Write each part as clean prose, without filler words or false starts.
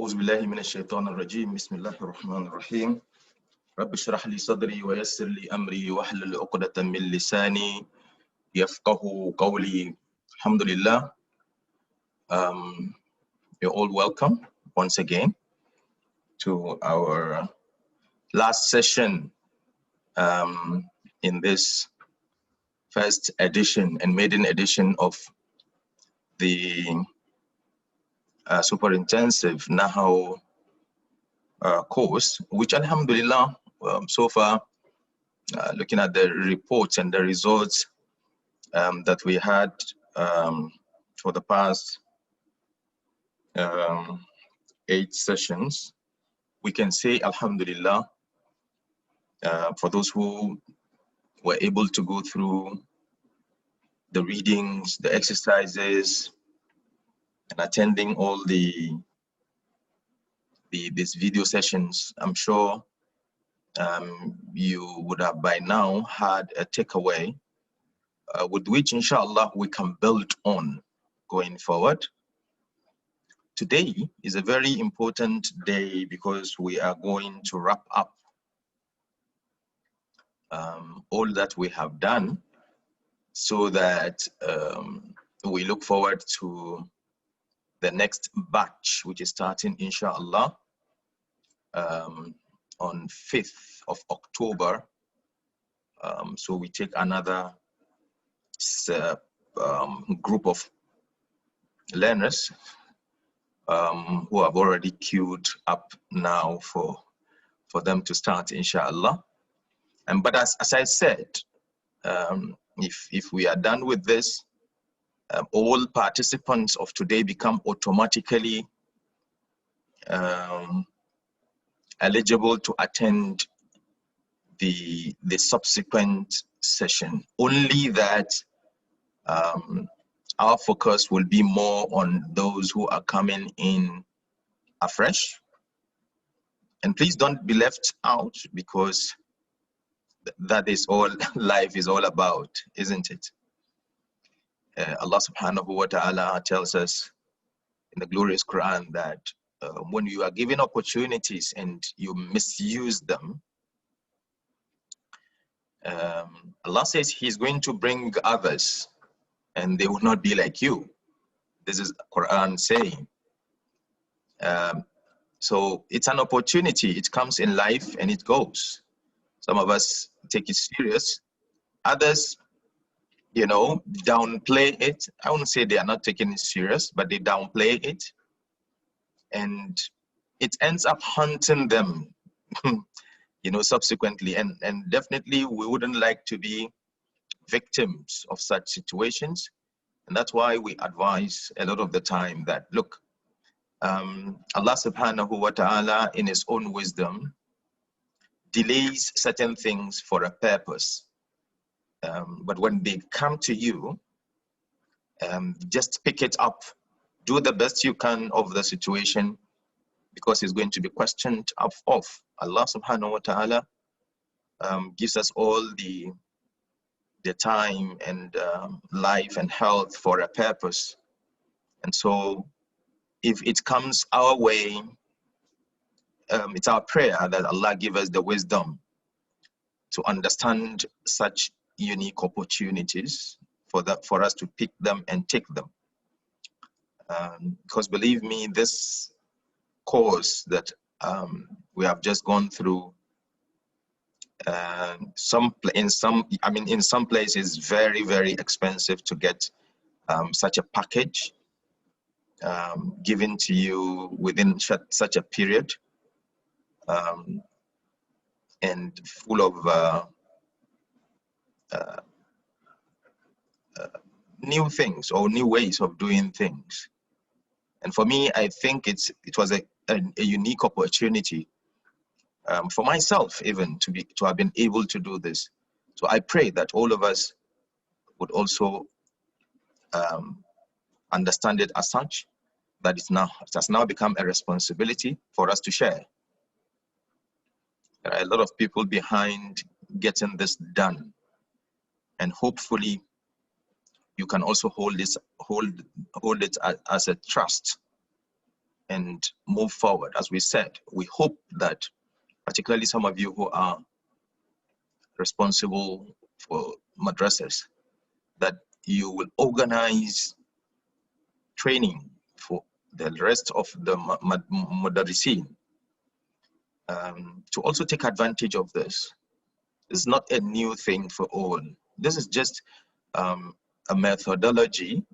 أعوذ بالله من الشيطان الرجيم بسم الله الرحمن الرحيم رب اشرح لي صدري ويسر لي أمري واحلل عقدة من لساني يفقه قولي. Alhamdulillah. You're all welcome once again to our last session in this first edition and maiden edition of the super intensive Nahu course, which Alhamdulillah, so far, looking at the reports and the results that we had for the past 8 sessions, we can say Alhamdulillah, for those who were able to go through the readings, the exercises, and attending all these video sessions. I'm sure you would have by now had a takeaway with which inshallah we can build on going forward. Today is a very important day because we are going to wrap up all that we have done, so that we look forward to the next batch, which is starting inshallah on 5th of October. So we take another group of learners who have already queued up now for them to start inshallah. But as I said, if we are done with this, all participants of today become automatically eligible to attend the subsequent session. Only that our focus will be more on those who are coming in afresh. And please don't be left out, because that is all life is all about, isn't it? Allah subhanahu wa ta'ala tells us in the glorious Quran that when you are given opportunities and you misuse them, Allah says He's going to bring others and they will not be like you. This is Quran saying. So it's an opportunity. It comes in life and it goes. Some of us take it serious. Others, downplay it. I wouldn't say they are not taking it serious, but they downplay it. And it ends up haunting them, subsequently. And definitely we wouldn't like to be victims of such situations. And that's why we advise a lot of the time that, look, Allah subhanahu wa ta'ala in His own wisdom delays certain things for a purpose. But when they come to you, just pick it up. Do the best you can of the situation, because it's going to be questioned of. Allah subhanahu wa ta'ala gives us all the time and life and health for a purpose. And so if it comes our way, it's our prayer that Allah give us the wisdom to understand such unique opportunities for us to pick them and take them. Because believe me, this course that we have just gone through, in some places very, very expensive to get such a package given to you within such a period, and full of new things or new ways of doing things. And for me, I think it was a unique opportunity for myself even to have been able to do this. So I pray that all of us would also understand it as such, that it has now become a responsibility for us to share. There are a lot of people behind getting this done, and hopefully you can also hold it as a trust, and move forward. As we said, we hope that particularly some of you who are responsible for madrasas, that you will organize training for the rest of the mudarrisin to also take advantage of this. It's not a new thing for all. This is just a methodology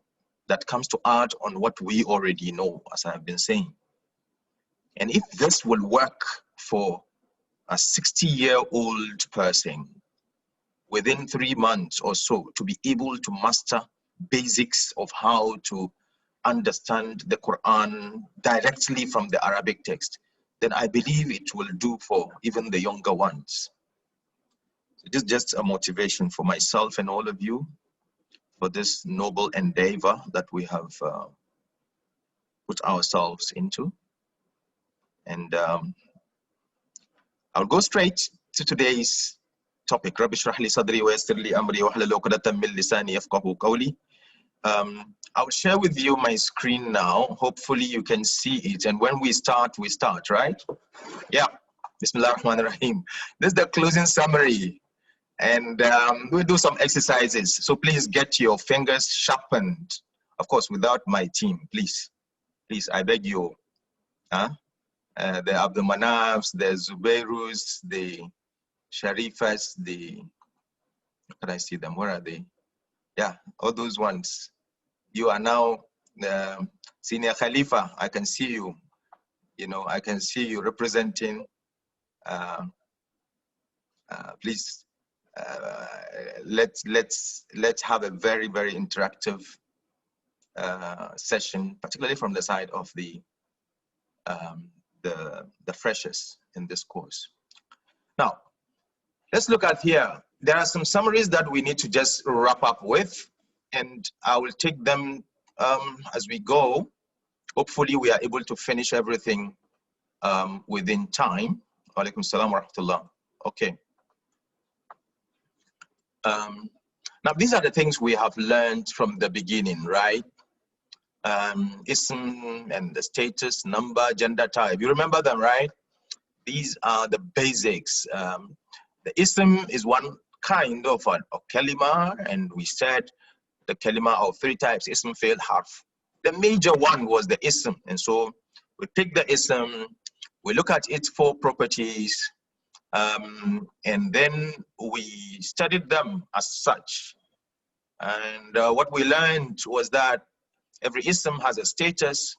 that comes to add on what we already know, as I've been saying. And if this will work for a 60-year-old person within 3 months or so to be able to master basics of how to understand the Quran directly from the Arabic text, then I believe it will do for even the younger ones. So this is just a motivation for myself and all of you for this noble endeavor that we have put ourselves into. And I'll go straight to today's topic. Rabbi shrah li sadri wa yassir li amri wa hlul 'uqdatan min lisani yafqahu qawli. I'll share with you my screen now. Hopefully you can see it. And when we start, right? Yeah. Bismillah ar-Rahman ar-Rahim. This is the closing summary. And we'll do some exercises. So please get your fingers sharpened. Of course, without my team, please. Please, I beg you. The Abdul Manafs, the Zubairus, the Sharifas, can I see them? Where are they? Yeah, all those ones. You are now Senior Khalifa. I can see you. You know, I can see you representing. Please, let's have a very, very interactive session, particularly from the side of the freshers in this course. Now, let's look at here. There are some summaries that we need to just wrap up with, and I will take them as we go. Hopefully, we are able to finish everything within time. Walaikum salam wa rahmatullah. Okay. Now, these are the things we have learned from the beginning, right? Ism and the status, number, gender type. You remember them, right? These are the basics. The ism is one kind of a kalima, and we said the kalima of 3 types, ism, fail, harf. The major one was the ism, and so we take the ism, we look at its 4 properties, and then we studied them as such. And what we learned was that every ism has a status,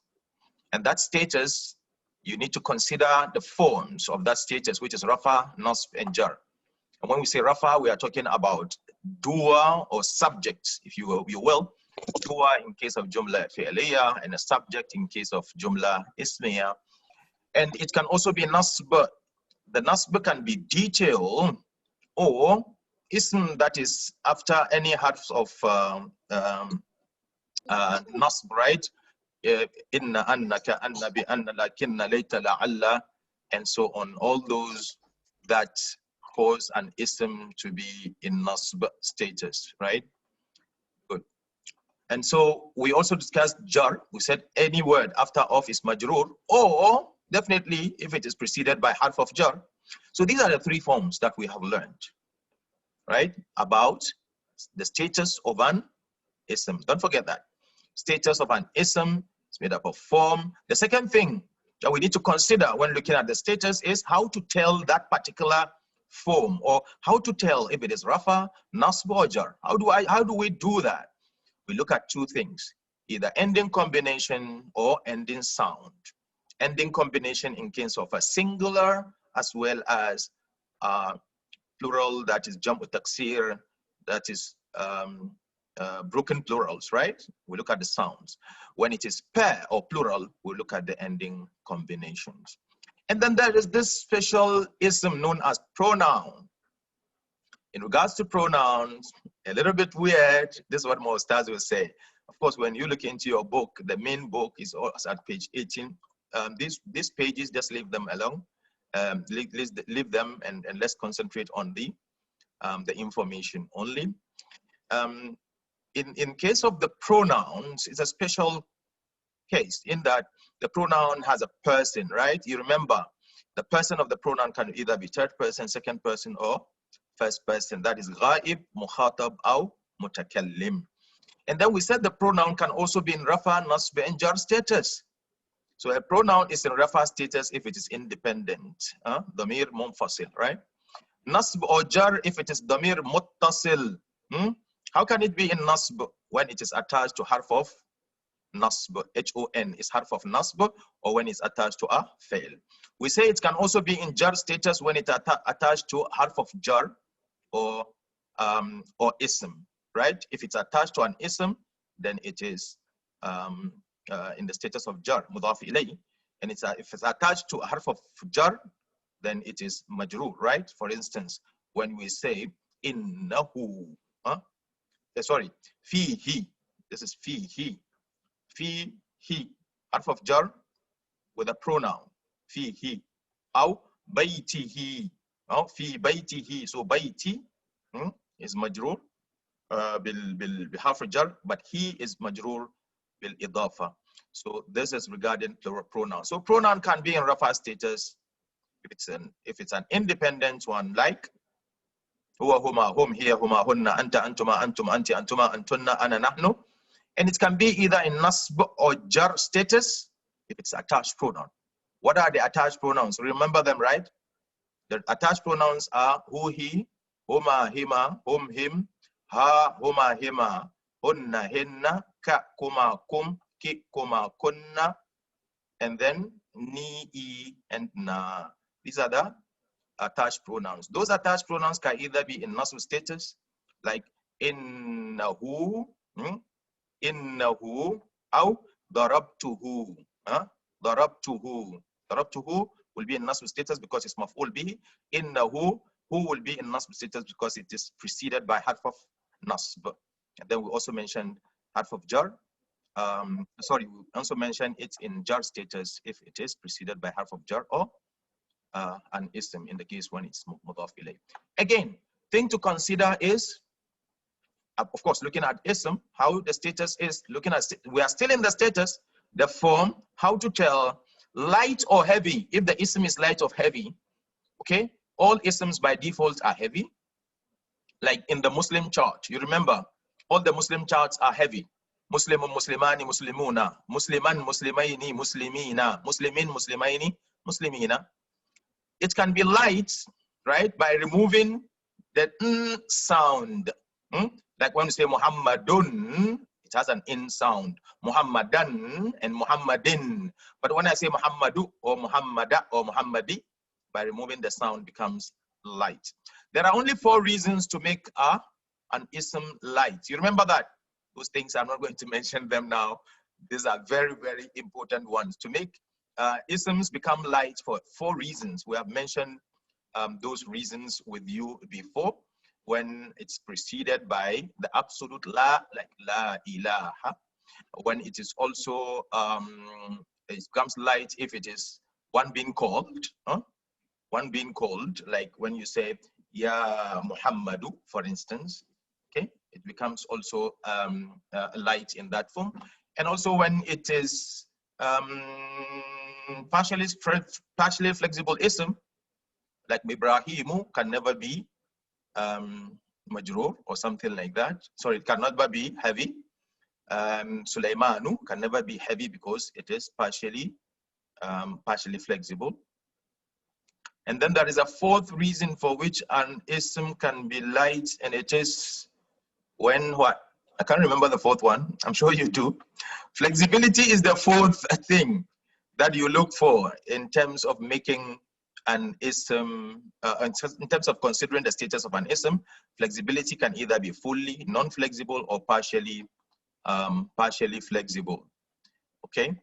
and that status, you need to consider the forms of that status, which is rafa, nasb, and jar. And when we say rafa, we are talking about dua or subject, if you will. Dua in case of jumla fi'liya, and a subject in case of jumla ismiya. And it can also be nasb. The nasb can be detail or ism that is after any harf of nasb, right? Inna, annaka, anna, bi, anna, lakinna, layta, la'alla, and so on. All those that cause an ism to be in nasb status, right? Good. And so we also discussed jar. We said any word after of is majroor, or definitely if it is preceded by harf of jar. So these are the 3 forms that we have learned, right? About the status of an ism. Don't forget that. Status of an ism is made up of form. The second thing that we need to consider when looking at the status is how to tell that particular form, or how to tell if it is rafa, nasb, or jar. How do we do that? We look at 2 things, either ending combination or ending sound. Ending combination in case of a singular as well as plural, that is jam'u taksir, that is broken plurals, right? We look at the sounds. When it is pair or plural, we look at the ending combinations. And then there is this special ism known as pronoun. In regards to pronouns, a little bit weird. This is what most stars will say. Of course, when you look into your book, the main book is at page 18. These pages, just leave them alone. Leave them and let's concentrate on the information only. In case of the pronouns, it's a special case in that The pronoun has a person, right? You remember, the person of the pronoun can either be third person, second person, or first person. That is ghaib, mukhatab, or mutakallim. And then we said the pronoun can also be in rafa, nasb, and jar status. So a pronoun is in rafa status if it is independent. Damir munfasil, right? Nasb or jar if it is damir muttasil. How can it be in nasb when it is attached to harf of nasb? H-O-N is harf of nasb, or when it's attached to a fail. We say it can also be in jar status when it attached to harf of jar or ism, right? If it's attached to an ism, then it is in the status of jar, mudaf ilayh. And if it's attached to a harf of jar, then it is majroor, right? For instance, when we say innahu, sorry, fihi, this is fihi, fihi, harf of jar with a pronoun, fihi, aw baytihi, fi baytihi. So bayti is majroor بحرف الجر, but he is majroor بالإضافة. So this is regarding plural pronoun. So pronoun can be in rafa status if it's an independent one, like هو هما هم هي هما هن أنت أنتما أنتم أنت أنتما أنتن أنا نحن. And it can be either in nasb or jar status if it's attached pronoun. What are the attached pronouns? Remember them, right? The attached pronouns are who, he, huma, hima, hum, him, ha, huma, hima, hunna, hinna, ka, kuma, kum, ki, kuma, kunna, and then ni, I, and na. These are the attached pronouns. Those attached pronouns can either be in nasb status, like innahu, innahu, aw darabtuhu, darabtuhu. Darabtuhu will be in nasb status because it's maf'ul bihi. Innahu, who will be in nasb status because it is preceded by harf of nasb. And then we also mentioned harf of jar. Sorry, we also mentioned it's in jar status if it is preceded by harf of jar or an ism in the case when it's mudaf ilayh. Again, thing to consider is, of course, looking at ism, how the status is, looking at, we are still in the status, the form, how to tell light or heavy. If the ism is light or heavy, okay, all isms by default are heavy. Like in the Muslim chart, you remember, all the Muslim charts are heavy. Muslimun, Muslimani, Muslimuna, Musliman, Muslimaini, Muslimina, Muslimin, Muslimaini, Muslimina. It can be light, right, by removing the n sound. Like when we say Muhammadun, it has an in sound. Muhammadan and Muhammadin. But when I say Muhammadu or Muhammada or Muhammadi, by removing the sound becomes light. There are only 4 reasons to make an ism light. You remember that? Those things, I'm not going to mention them now. These are very, very important ones. To make isms become light for 4 reasons. We have mentioned those reasons with you before, when it's preceded by the absolute la, like la ilaha. When it is also, it becomes light if it is one being called, one being called, like when you say, Ya Muhammadu, for instance, okay? It becomes also light in that form. And also when it is partially flexible ism, like Ibrahimu can never be majroor or something like that. Sorry, it can never be heavy. Sulaymanu can never be heavy because it is partially flexible. And then there is a 4th reason for which an ism can be light, and it is when what? I can't remember the 4th one. I'm sure you do. Flexibility is the 4th thing that you look for in terms of making an ism, in terms of considering the status of an ism. Flexibility can either be fully non-flexible or partially flexible. Okay,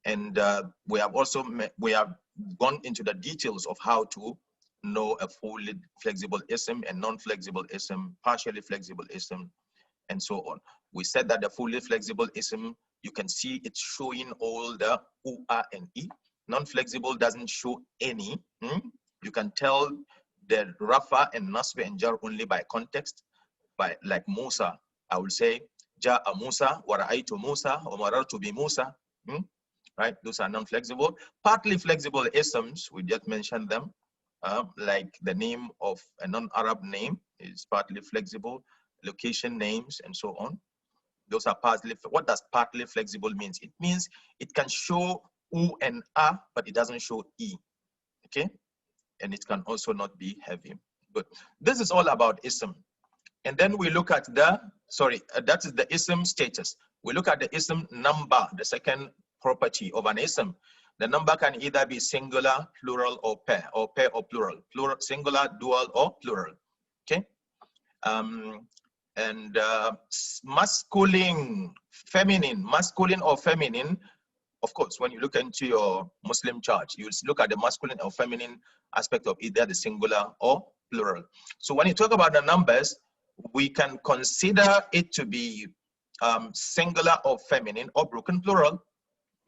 and we have gone into the details of how to know a fully flexible ism and non-flexible ism, partially flexible ism, and so on. We said that the fully flexible ism, you can see it's showing all the u, a, and e. Non-flexible doesn't show any. You can tell the rafa and nasb and jar only by context. By like Musa, I will say Ja'a Musa, wa ra'aytu Musa, wa marartu bi Musa. right? Those are non-flexible. Partly flexible isms, we just mentioned them, like the name of a non-Arab name is partly flexible, location names, and so on. Those are partly. What does partly flexible means? It means it can show U and A, but it doesn't show E, okay? And it can also not be heavy. Good. This is all about ism. And then we look at the, that is the ism status. We look at the ism number, the second property of an ism. The number can either be singular, plural, or pair or plural. Plural, singular, dual, or plural. Okay. Masculine, feminine, masculine or feminine. Of course, when you look into your Muslim chart, you look at the masculine or feminine aspect of either the singular or plural. So when you talk about the numbers, we can consider it to be singular or feminine or broken plural,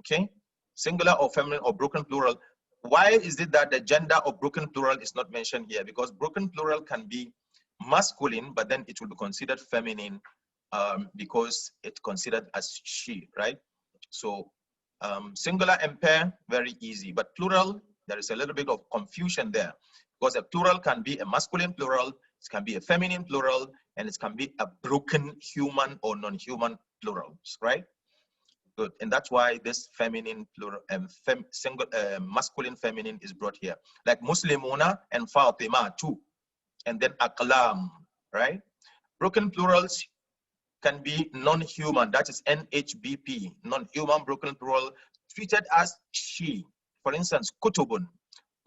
okay? Singular or feminine or broken plural. Why is it that the gender of broken plural is not mentioned here? Because broken plural can be masculine, but then it will be considered feminine because it's considered as she, right? So singular and pair, very easy, but plural, there is a little bit of confusion there because a plural can be a masculine plural, it can be a feminine plural, and it can be a broken human or non-human plurals, right? Good, and that's why this feminine plural and masculine feminine is brought here, like Muslimuna and Fatima too, and then Aqlam, right? Broken plurals can be non-human, that is NHBP, non-human broken plural, treated as she. For instance, kutubun.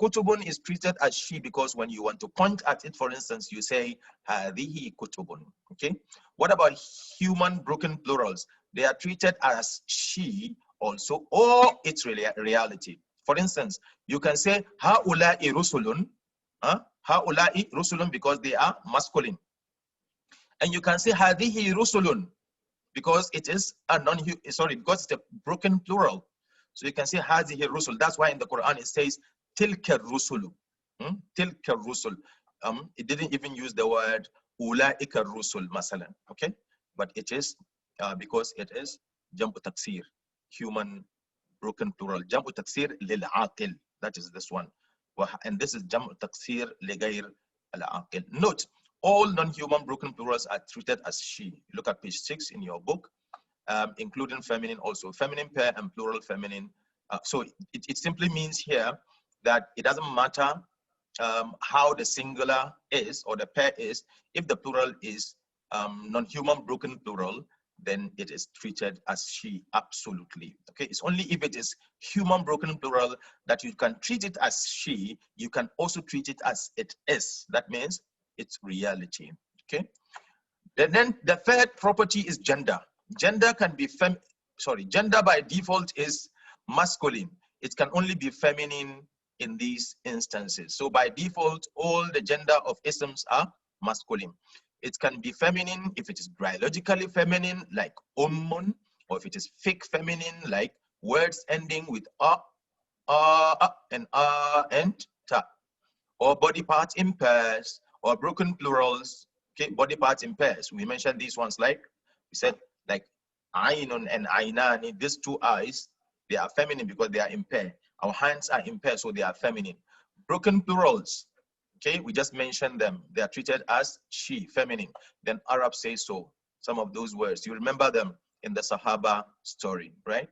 Kutubun is treated as she because when you want to point at it, for instance, you say, hadihi kutubun, okay? What about human broken plurals? They are treated as she also, or it's reality. For instance, you can say, haula'i rusulun, haula'i rusulun because they are masculine. And you can say hadihi rusulun because it is a because it's a broken plural. So you can say hadihi rusul. That's why in the Quran it says tilka rusulu. Tilka rusul. It didn't even use the word ulaika rusul masalan. Okay, but it is because it is jam'u taksir, human broken plural. Jam'u taksir lil aqil. That is this one. And this is jam'u taksir li ghayr al aqil. Note, all non-human broken plurals are treated as she. Look at page 6 in your book, including feminine also. Feminine pair and plural feminine. So it simply means here that it doesn't matter how the singular is or the pair is. If the plural is non-human broken plural, then it is treated as she, absolutely. Okay, it's only if it is human broken plural that you can treat it as she, you can also treat it as it is. That means it's reality, okay? And then the third property is gender. Gender can be gender by default is masculine. It can only be feminine in these instances. So by default, all the gender of isms are masculine. It can be feminine if it is biologically feminine, like ummun, or if it is fake feminine, like words ending with and ta, or body parts in pairs, or broken plurals, okay, body parts in pairs. We mentioned these ones, like we said, like ainun and ainani, these two eyes, they are feminine because they are in pair. Our hands are in pair, so they are feminine. Broken plurals, okay, we just mentioned them. They are treated as she, feminine. Then Arab says so. Some of those words, you remember them in the Sahaba story, right?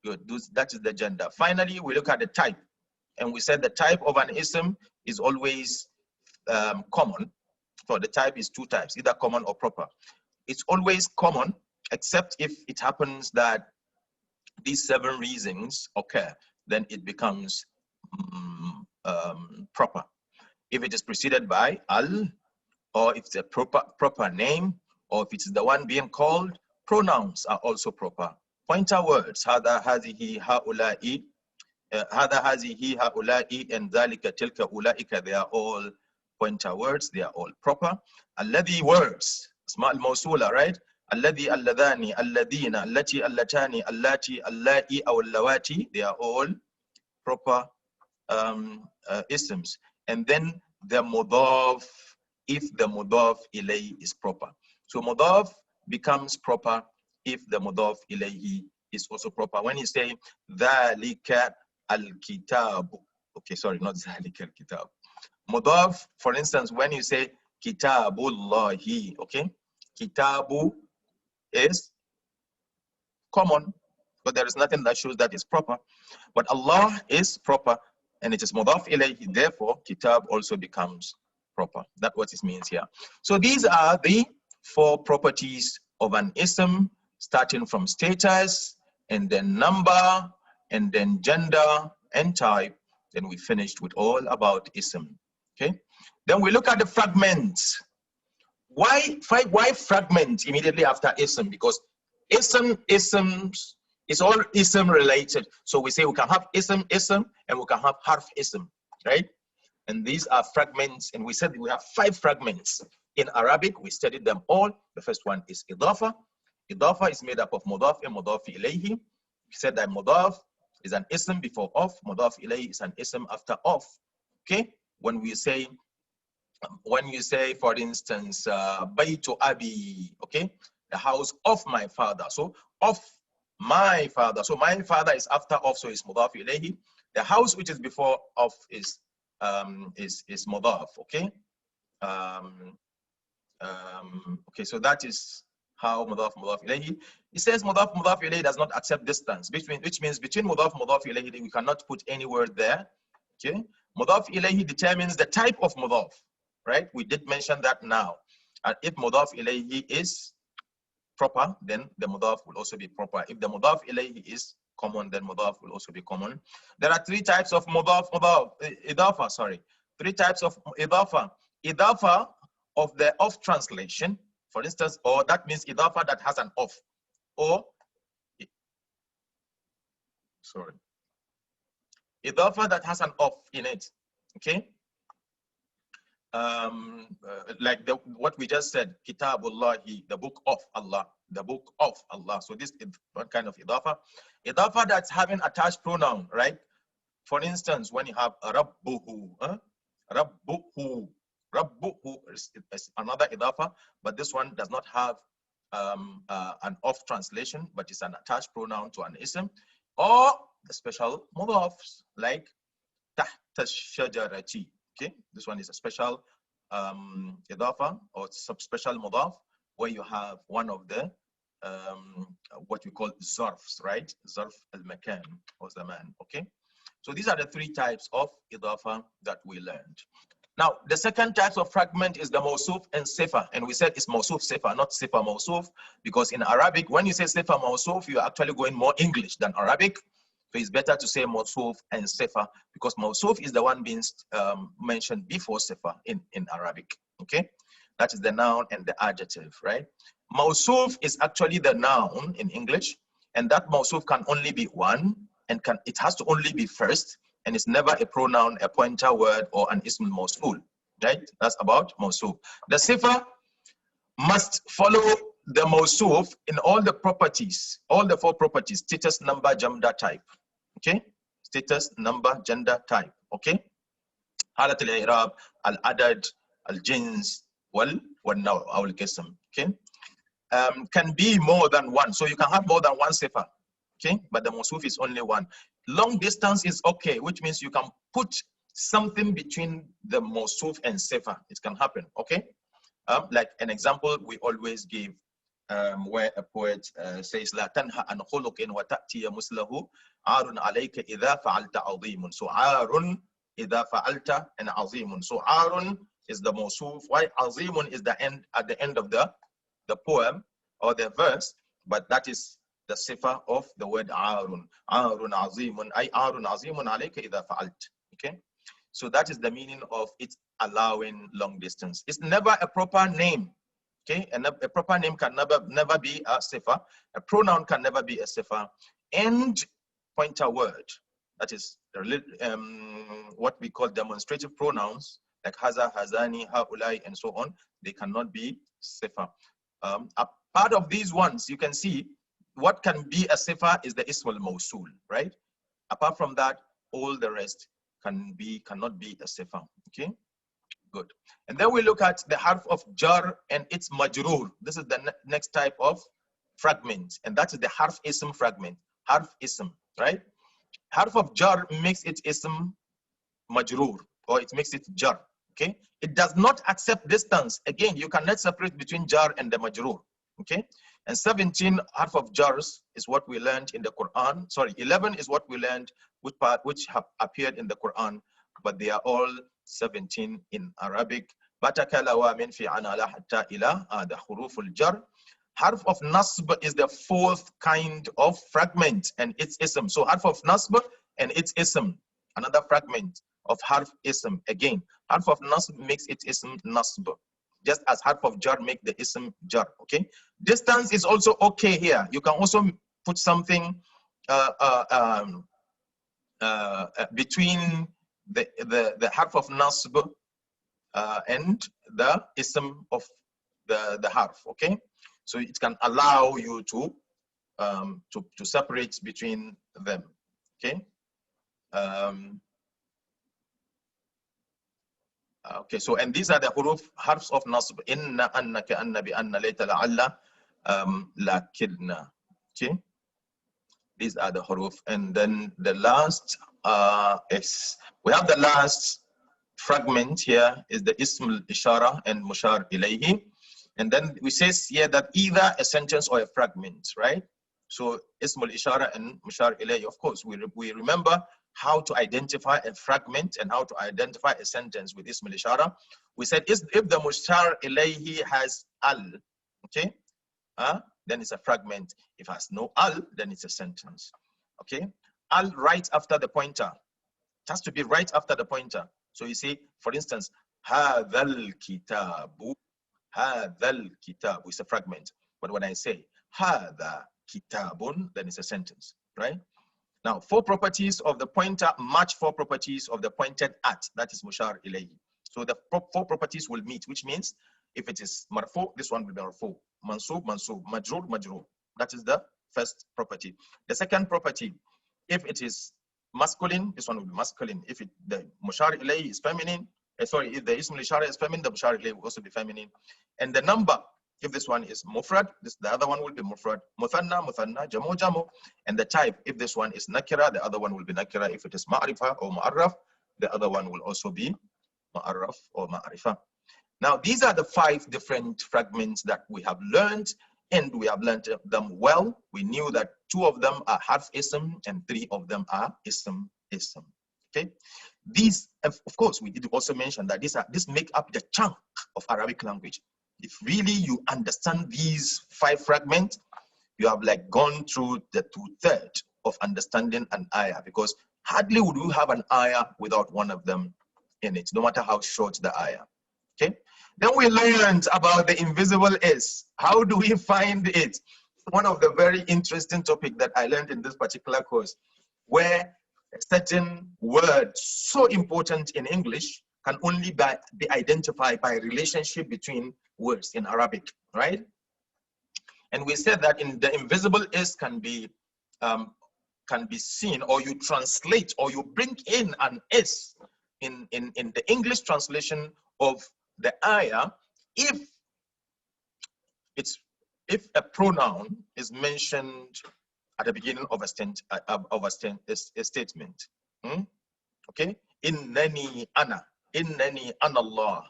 Good, that is the gender. Finally, we look at the type. And we said the type of an ism is always common. So the type is two types, either common or proper. It's always common, except if it happens that these 7 reasons occur, then it becomes proper. If it is preceded by al, or if it's a proper name, or if it's the one being called, pronouns are also proper. Pointer words, hada, hazihi, haula'i, hada, hazihi, haula'i, and dhalika, tilka, ulaika, they are all pointer words, they are all proper. Alladhi words, asma al-mawsula, right? Alladhi, alladhani, alladhina, allati, allatani, allati, allai, aw allawati, they are all proper isms. And then the mudaf, if the mudaf ilayhi is proper. So mudaf becomes proper if the mudaf ilayhi is also proper. When you say ذَلِكَ الْكِتَابُ, okay, sorry, not ذَلِكَ الْكِتَابُ. Mudaf, for instance, when you say Kitabullahi, okay, Kitabu is common, but there is nothing that shows that it's proper. But Allah is proper, and it is mudaf ilayhi, therefore kitab also becomes proper. That's what it means here. So these are the 4 properties of an ism, starting from status, and then number, and then gender and type. Then we finished with all about ism. Okay. Then we look at the fragments. Why fragment immediately after ism? Because isms is all ism related. So we say we can have ism, and we can have harf ism, right? And these are fragments, and we said we have 5 fragments. In Arabic, we studied them all. The first one is idafa. Idafa is made up of mudaf and mudaf ilayhi. We said that mudaf is an ism before of, mudaf ilayhi is an ism after of. Okay? When you say, for instance, Baytu Abi, okay? The house of my father. So, of my father. So, my father is after of, so it's mudaf ilayhi. The house which is before of is mudaf, okay? Okay, so that is how mudaf ilayhi. It says mudaf ilayhi does not accept distance, which means between mudaf ilayhi we cannot put any word there. Okay, mudaf ilayhi determines the type of mudaf, right? We did mention that now. And if mudaf ilayhi is proper, then the mudaf will also be proper. If the mudaf ilayhi is common, then mudaf will also be common. There are 3 types of idafa, sorry. 3 types of idafa. Idafa of the of translation, for instance, or that means idafa that has an of, or sorry, idafa that has an of in it, okay? Like what we just said, Kitabullahi, the book of Allah, the book of Allah. So this is one kind of idafa. Idafa that's having attached pronoun, right? For instance, when you have Rabbuhu, Rabbuhu, Rabbuhu is another idafa, but this one does not have an off translation, but it's an attached pronoun to an ism, or the special mudafs like tahta shajarati. Okay, this one is a special idafa or subspecial mudaf, where you have one of the what we call zarfs, right? Zarf al-makan or zaman. Okay, so these are the 3 types of idafa that we learned. Now, the second type of fragment is the mawsuf and sifa. And we said it's mawsuf sifa, not sifa mawsuf, because in Arabic, when you say sifa mawsuf, you're actually going more English than Arabic. So it's better to say mawsuf and sifa, because mawsuf is the one being mentioned before sifa in Arabic. Okay? That is the noun and the adjective, right? Mawsuf is actually the noun in English, and that mawsuf can only be one, and it has to only be first, and it's never a pronoun, a pointer word, or an ism mawsul, right? That's about mawsuf. The sifa must follow the mawsuf in all the properties, all the 4 properties: status, number, gender, type. Okay? Status, number, gender, type. Okay? Halat al-i'rab, al-adad, al-jins, wal-naw, al-qism. Okay? Can be more than one. So you can have more than one sifa. Okay? But the mawsuf is only one. Long distance is okay, which means you can put something between the mawsuf and sifa. It can happen. Okay? Like an example we always give, where a poet says, "La tanha an khuluqin wa ta'tiya muslahu, arun alayka idha fa'alta azimun." So arun idha fa'alta and azimun. So arun is the mawsuf. Why azimun is the end at the end of the poem or the verse, but that is the sifa of the word arun. Arun azimun, ay arun azimun alayka idha fa'alt. Okay? So that is the meaning of it allowing long distance. It's never a proper name. Okay, and a proper name can never be a sifa. A pronoun can never be a sifa. And pointer word, that is what we call demonstrative pronouns, like haza, hazani, haulai, and so on. They cannot be sifa. A part of these ones, you can see what can be a sifa is the ism al-mawsul, right? Apart from that, all the rest cannot be a sifa. Okay. Good. And then we look at the harf of jar and its majroor. This is the next type of fragment, and that is the harf ism fragment. Harf ism, right? Harf of jar makes it ism majroor, or it makes it jar. Okay, it does not accept distance. Again, you cannot separate between jar and the majroor. Okay, and 17 harf of jars is what we learned in the Quran. Sorry, 11 is what we learned, which have appeared in the Quran, but they are all 17 in Arabic. Batakala min fi anala hatta ila the huruful jar. Harf of nasb is the fourth kind of fragment, and its ism. So harf of nasb and its ism, another fragment of harf ism. Again, harf of nasb makes its ism nasb, just as harf of jar make the ism jar. Okay, distance is also okay here. You can also put something between the harf of nasb and the ism of the harf. Okay, so it can allow you to separate between them. Okay. Okay, so and these are the harfs of nasb. Inna, anna, anna, bi anna, layta, la'alla, lakinna. Okay, these are the huruf. And then the last we have the last fragment here is the ism al-ishara and mushar ilayhi. And then we say here that either a sentence or a fragment, right? So ism al-ishara and mushar ilayhi, of course, we remember how to identify a fragment and how to identify a sentence with ism al-ishara. We said if the mushar ilayhi has al, okay, then it's a fragment. If it has no al, then it's a sentence. Okay, al right after the pointer. It has to be right after the pointer. So you see, for instance, hadhal kitabu. Hadhal kitabu is a fragment. But when I say hadha kitabun, then it's a sentence, right? Now, 4 properties of the pointer match 4 properties of the pointed at. That is mushar ilayhi. So the 4 properties will meet, which means if it is marfu, this one will be marfu. Mansub, mansub. Majrur, majrur. That is the first property. The second property, if it is masculine, this one will be masculine. If the mushar ilayhi is feminine, sorry, if the ism al-ishara is feminine, the mushar ilayhi will also be feminine. And the number, if this one is mufrad, the other one will be mufrad. Muthanna, muthanna, jamu, jamu. And the type, if this one is nakira, the other one will be nakira. If it is ma'rifa or ma'arraf, the other one will also be ma'arraf or ma'rifa. Now, these are the 5 different fragments that we have learned, and we have learned them well. We knew that 2 of them are harf ism and 3 of them are ism. Okay, these, of course, we did also mention that these make up the chunk of Arabic language. If really you understand these 5 fragments, you have like gone through the 2/3 of understanding an ayah, because hardly would you have an ayah without one of them in it, no matter how short the ayah. Okay. Then we learned about the invisible S. How do we find it? One of the very interesting topics that I learned in this particular course, where a certain word so important in English can only be identified by a relationship between words in Arabic, right? And we said that in the invisible S can be seen, or you translate, or you bring in an S in the English translation of the ayah if a pronoun is mentioned at the beginning of a statement. Okay, innani ana Allah.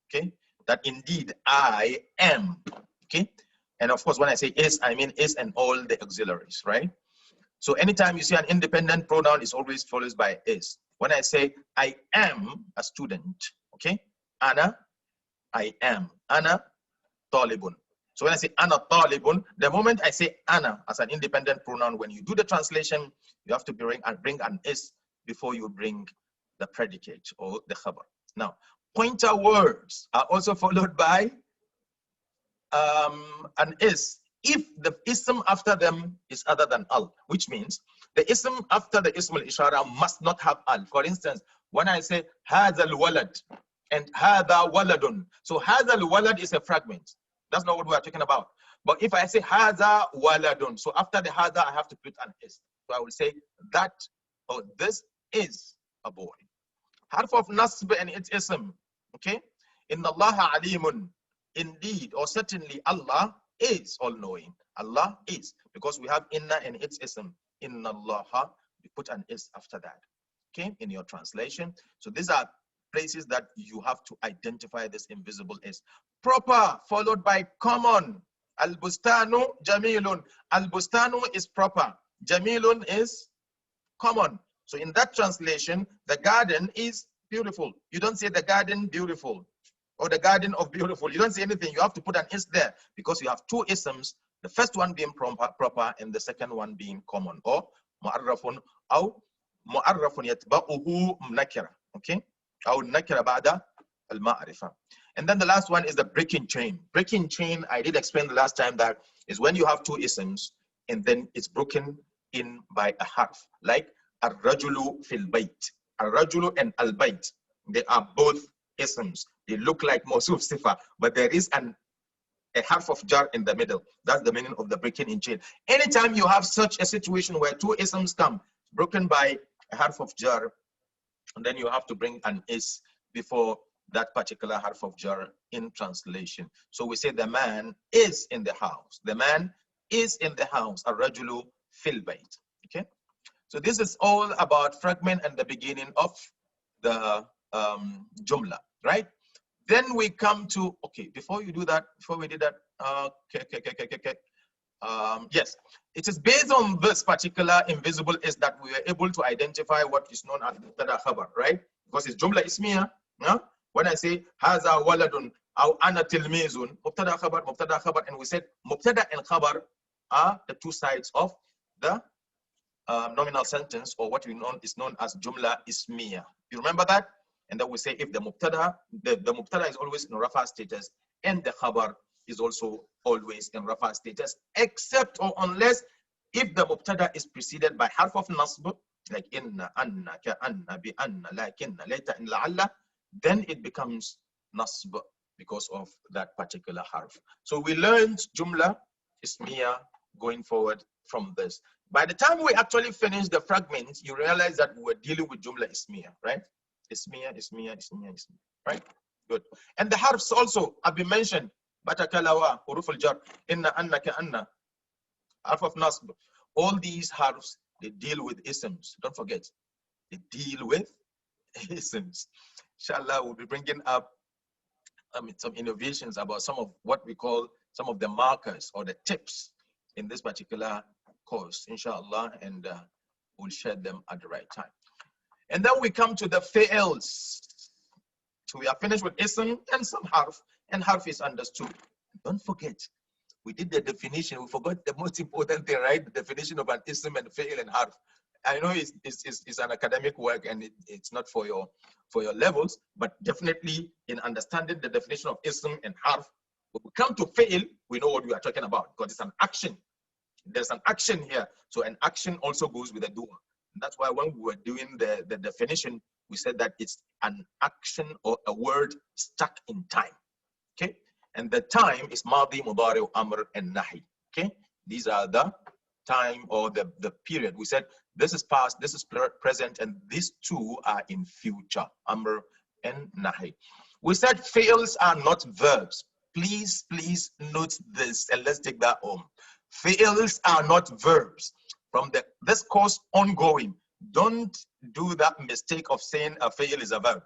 Okay, that indeed I am. Okay, and of course when I say is, I mean is and all the auxiliaries, right? So anytime you see an independent pronoun, it's always followed by is. When I say I am a student, okay, ana, I am, ana talibun. So when I say ana talibun, the moment I say ana as an independent pronoun, when you do the translation, you have to bring an is before you bring the predicate or the khabar. Now, pointer words are also followed by an is if the ism after them is other than al, which means the ism after the ism al-ishara must not have al. For instance, when I say hadha al-walad and hadha waladun, so hadha al-walad is a fragment. That's not what we are talking about. But if I say hadha waladun, so after the hadha I have to put an is. So I will say that, or this is a boy. Harf of nasb and its ism, okay? Inna Allah alimun, indeed or certainly Allah is all-knowing. Allah is, because we have inna and its ism. Inna Allah, we put an is after that, okay, in your translation. So these are places that you have to identify this invisible is. Proper followed by common. Al-bustanu jamilun. Al-bustanu is proper. Jamilun is common. So in that translation, the garden is beautiful. You don't say the garden beautiful or the garden of beautiful. You don't say anything. You have to put an is there because you have two isms. The first one being proper and the second one being common, or mu'arrafun or mu'arrafun yatba'uhu nakira. Okay? Or nakira ba'da al-ma'rifa. And then the last one is the breaking chain. Breaking chain, I did explain the last time, that is when you have two isms and then it's broken in by a harf, like ar-rajulu fil bayt. Ar-rajulu and al-bayt, they are both isms. They look like mawsuf sifa, but there is a harf of jar in the middle. That's the meaning of the breaking in chain. Anytime you have such a situation where two isms come broken by a harf of jar, and then you have to bring an is before that particular harf of jar in translation. So we say the man is in the house. The man is in the house. Ar-rajulu fil bayt. Okay? So this is all about fragment and the beginning of the jumla, right? Then we come to, okay, before we did that, yes, it is based on this particular invisible is that we were able to identify what is known as mubtada khabar, right? Because it's jumla ismiya. Yeah? When I say haza waladun or ana tilmizun, mubtada khabar, and we said mubtada and khabar are the two sides of the nominal sentence, or what is known as jumla ismiya. You remember that? And then we say if the mubtada is always in rafa status and the khabar is also always in rafa status, except or unless if the mubtada is preceded by harf of nasb, like inna, anna, ka anna, bi anna, lakinna, later in la'alla, then it becomes nasb because of that particular harf. So we learned jumla ismiya going forward from this. By the time we actually finish the fragments, you realize that we're dealing with jumla ismiya, right? Ismiya, right? Good. And the harfs also have been mentioned. Batakalawa, huruf al-jar, inna, anna, ka anna, harf of nasb. All these harfs, they deal with isms. Don't forget, they deal with isms. Inshallah, we'll be bringing up some innovations about some of what we call some of the markers or the tips in this particular course, inshallah, and we'll share them at the right time. And then we come to the fi'ls. So we are finished with ism and some harf, and harf is understood. Don't forget, we did the definition. We forgot the most important thing, right? The definition of an ism and fi'l and harf. I know it's an academic work and it's not for your levels, but definitely in understanding the definition of ism and harf, when we come to fi'l, we know what we are talking about because it's an action. There's an action here. So an action also goes with a dua. That's why when we were doing the definition, we said that it's an action or a word stuck in time. Okay? And the time is madi, mudari, amr, and nahi. Okay? These are the time or the period. We said this is past, this is present, and these two are in future, amr and nahi. We said fi'ls are not verbs. Please note this and let's take that home. Fi'ls are not verbs. From this course ongoing, don't do that mistake of saying a fi'l is a verb.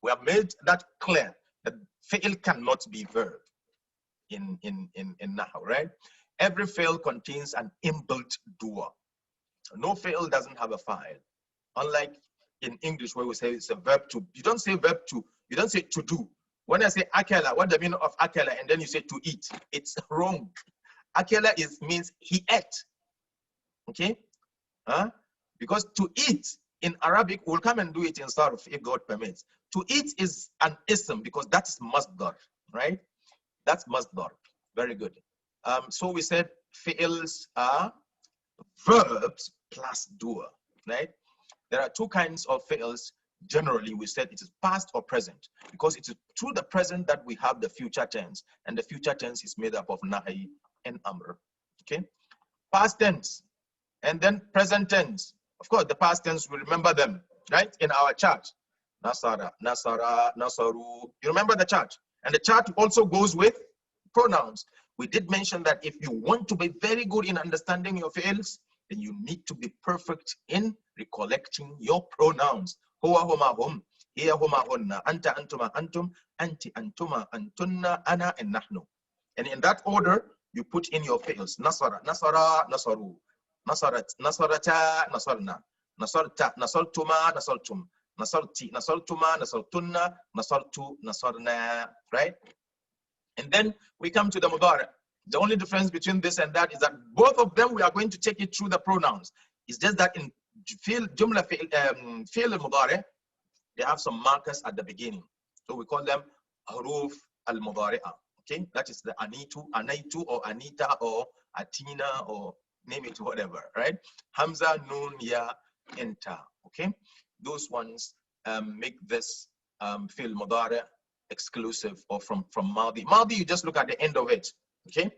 We have made that clear that fi'l cannot be verb in Nahu, right? Every fi'l contains an inbuilt dua. No fi'l doesn't have a file. Unlike in English where we say it's a verb to, you don't say verb to, you don't say to do. When I say akela, what the meaning of akela, and then you say to eat, it's wrong. Akela means he ate. Okay? Because to eat in Arabic, we'll come and do it in Sarf if God permits. To eat is an ism because that's masdar, right? That's masdar. Very good. So we said fi'ls are verbs plus dua, right? There are two kinds of fi'ls. Generally, we said it is past or present because it is through the present that we have the future tense, and the future tense is made up of nahi and amr. Okay? Past tense and then present tense. Of course, the past tense, we remember them, right? In our chart. Nasara, Nasara, Nasaru. You remember the chart? And the chart also goes with pronouns. We did mention that if you want to be very good in understanding your fi'ls, then you need to be perfect in recollecting your pronouns. Huwa, huma, hum, hiya, huma, hunna, anta, antuma, antum, anti, antuma, antunna, ana, and nahnu. And in that order, you put in your fi'ls. Nasara, nasara, nasaru. Nasarat, nasarata, nasarna. Nasarta, nasartuma, nasartum. Nasarti, nasartuma, nasartunna, nasartu, nasarna. Right? And then we come to the mudara. The only difference between this and that is that both of them, we are going to take it through the pronouns. It's just that in jumla fi'l al-mudari, they have some markers at the beginning. So we call them huruf al-mudari'ah. Okay, that is the anitu, anaitu, or anita, or atina, or name it whatever, right? Hamza, nun, ya, enta. Okay, those ones make this fi'l mudari exclusive or from Madi. Madi, you just look at the end of it. Okay,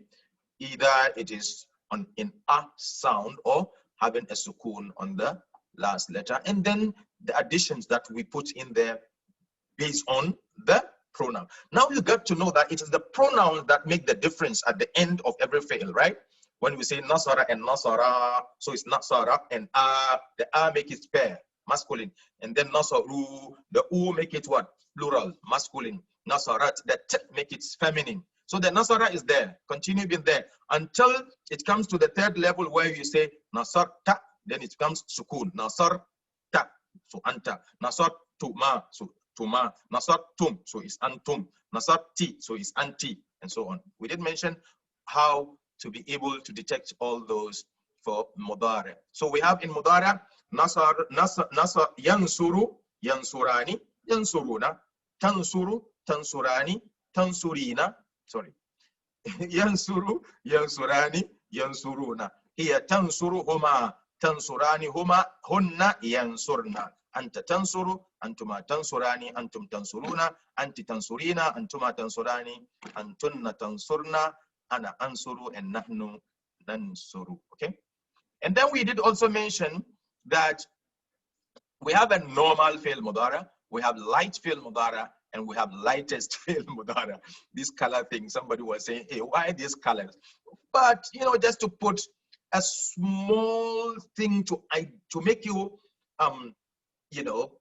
either it is in a sound or having a sukun on the last letter, and then the additions that we put in there based on the pronoun. Now you got to know that it is the pronouns that make the difference at the end of every fi'l, right? When we say nasara and nasara, so it's nasara and the make it pair, masculine, and then nasaru, the u make it what? Plural, masculine. Nasarat, the t make it feminine. So the nasara is there, continue being there until it comes to the third level where you say nasarta, then it becomes sukun. Nasarta, so anta. Nasartuma, so tuma. Nasartum, so it's antum. Nasarti, so it's anti, and so on. We did mention how to be able to detect all those for mudara. So we have in mudara nasar, yansuru, yansurani, yansuruna, tansuru, tansurani, tansurina, sorry. Yansuru, yansurani, yansuruna. Hiya tansuru huma, tansurani huma, hunna yansurna. Anta tansuru, antuma tansurani, antum tansuruna, anti tansurina, antuma tansurani, antunna tansurna, ana ansuru, and nahnu nansuru. Okay? And then we did also mention that we have a normal fi'l mudara, we have light fi'l mudara, and we have lightest fi'l mudara. This color thing, somebody was saying, hey, why these colors? But, you know, just to put a small thing to make you, you know,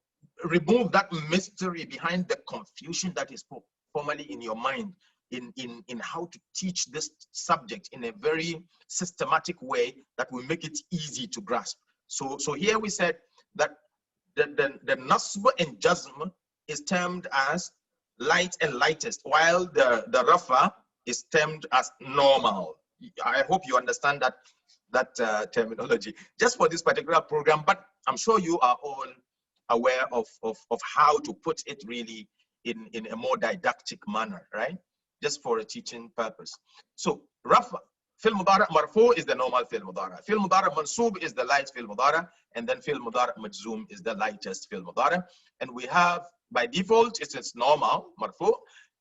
remove that mystery behind the confusion that is formerly in your mind in how to teach this subject in a very systematic way that will make it easy to grasp. So here we said that the nasb and jazm is termed as light and lightest, while the rafa is termed as normal. I hope you understand that terminology just for this particular program, but I'm sure you are all aware of how to put it really in a more didactic manner, right? Just for a teaching purpose. So rafa, fi'l mudara marfu is the normal fi'l mudara. Fi'l mudara mansub is the light fi'l mudara, and then fi'l mudara majzoom is the lightest fi'l mudara. And we have, by default, it's normal, marfu.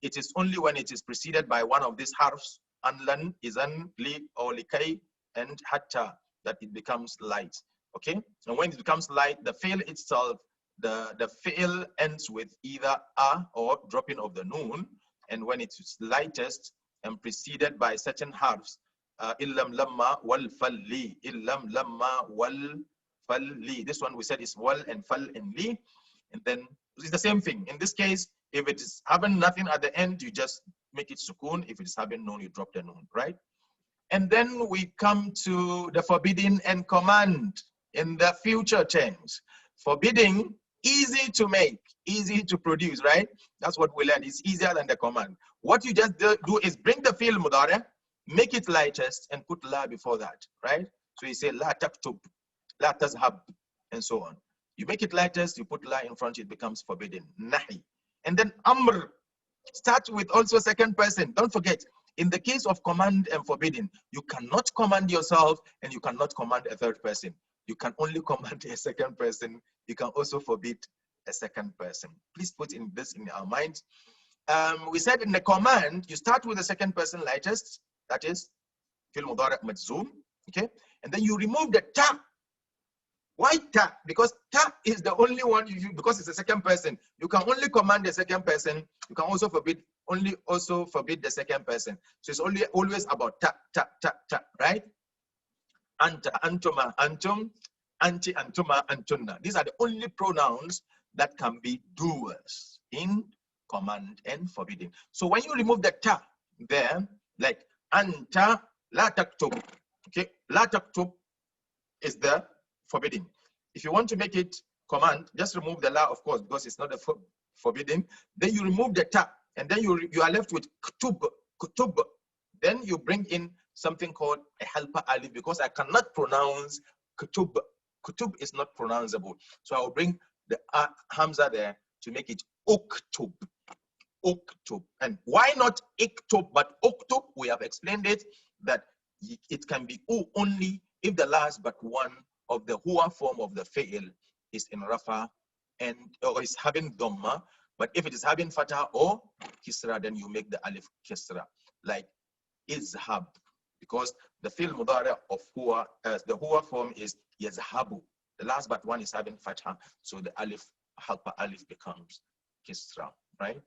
It is only when it is preceded by one of these harfs, anlan, izan, li, or likay, and hatta, that it becomes light. Okay? And when it becomes light, the fi'l itself, the fi'l ends with either a or dropping of the noon. And when it is lightest and preceded by certain harfs, illam lamma wal falli, illam lamma wal falli. This one we said is wal and fal and li. And then it's the same thing. In this case, if it is having nothing at the end, you just make it sukun. If it is having noon, you drop the noon, right? And then we come to the forbidding and command in the future tense. Forbidding, easy to make, easy to produce, right? That's what we learned. It's easier than the command. What you just do is bring the fi'l mudari, make it lightest, and put la before that, right? So you say la taktub, la tazhab, and so on. You make it lightest, you put la in front, it becomes forbidden, nahi. And then amr, start with also second person. Don't forget, in the case of command and forbidding, you cannot command yourself and you cannot command a third person. You can only command a second person. You can also forbid a second person. Please put in this in our minds. We said in the command, you start with the second person lightest, that is fi'l mudari' majzoom, okay? And then you remove the ta. Why ta? Because ta is the only one you use, because it's a second person. You can only command the second person. You can also forbid only also forbid the second person. So it's only always about ta, ta, ta, ta, right? Anta, antuma, antum, anti, antuma, antunna. These are the only pronouns that can be doers in command and forbidding. So when you remove the ta there, like anta la taktub, okay, la taktub is the forbidding. If you want to make it command, just remove the la, of course, because it's not a forbidding. Then you remove the ta, and then you are left with ktub, kutub. Then you bring in something called a helper alif, because I cannot pronounce kutub. Kutub is not pronounceable. So I will bring the hamza there to make it uktub. Uktub. And why not iktub but uktub? We have explained it, that it can be u only if the last but one of the huwa form of the fi'il is in rafa and or is having dhamma. But if it is having fatah or kisra, then you make the alif kisra, like izhab, because the fi'il mudari of huwa, the huwa form is yazhabu. The last but one is having fatah, so the alif, halpa alif, becomes kisra, right?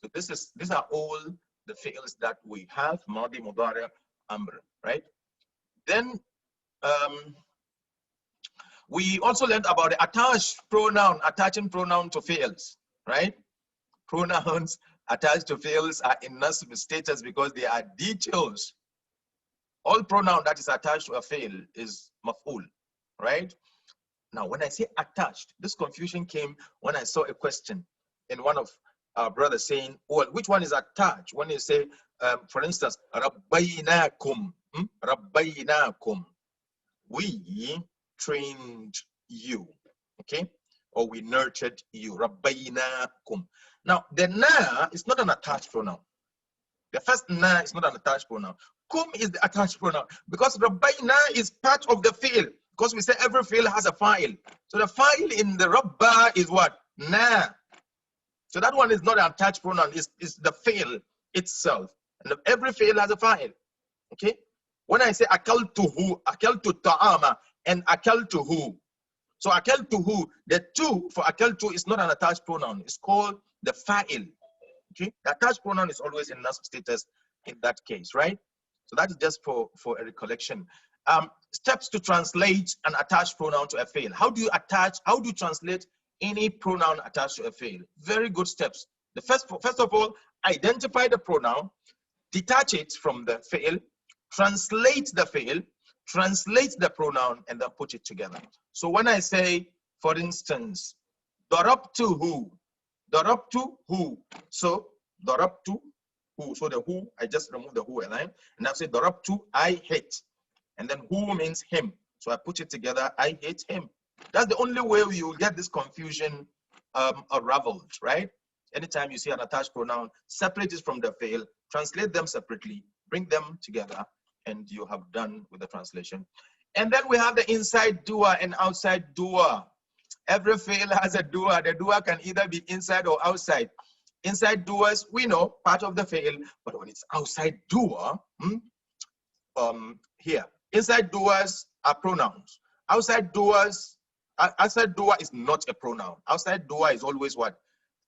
So these are all the fi'ils that we have, madi, mudari, amr, right? Then we also learned about the attached pronoun, attaching pronoun to fi'ils, right? Pronouns attached to fi'ils are in nasb status because they are details. All pronoun that is attached to a fi'il is maf'ul, right? Now, when I say attached, this confusion came when I saw a question in one of our brothers saying, well, which one is attached? When you say, for instance, rabbaynakum, rabbaynakum, we trained you, okay? Or we nurtured you, rabbaynakum. Now, the na is not an attached pronoun. The first na is not an attached pronoun. Kum is the attached pronoun, because rabbayna is part of the fi'il, because we say every fi'il has a fa'il. So the fa'il in the rabba is what? Na. So that one is not an attached pronoun, it's the fi'il itself. And every fi'il has a fa'il. Okay? When I say akaltuhu, akaltu ta'ama, and akaltuhu. So akaltuhu, the two for akaltu is not an attached pronoun. It's called the fa'il. Okay? The attached pronoun is always in nasb status in that case, right? So that is just for a recollection. Steps to translate an attached pronoun to a fi'il. How do you translate any pronoun attached to a fi'il? Very good steps. The first of all, identify the pronoun, detach it from the fi'il, translate the fi'il, translate the pronoun, and then put it together. So when I say, for instance, darabtuhu, darabtuhu, so darabtu, who, so the who, I just remove the who line, and I say darabtu, I hate, and then who means him, so I put it together, I hate him. That's the only way you will get this confusion unraveled, right? Anytime you see an attached pronoun, separate it from the fi'il, translate them separately, bring them together, and you have done with the translation. And then we have the inside doer and outside doer. Every fi'il has a doer. The doer can either be inside or outside. Inside doers, we know, part of the fi'il, but when it's outside doer, here, inside doers are pronouns. Outside doer is not a pronoun. Outside doer is always what?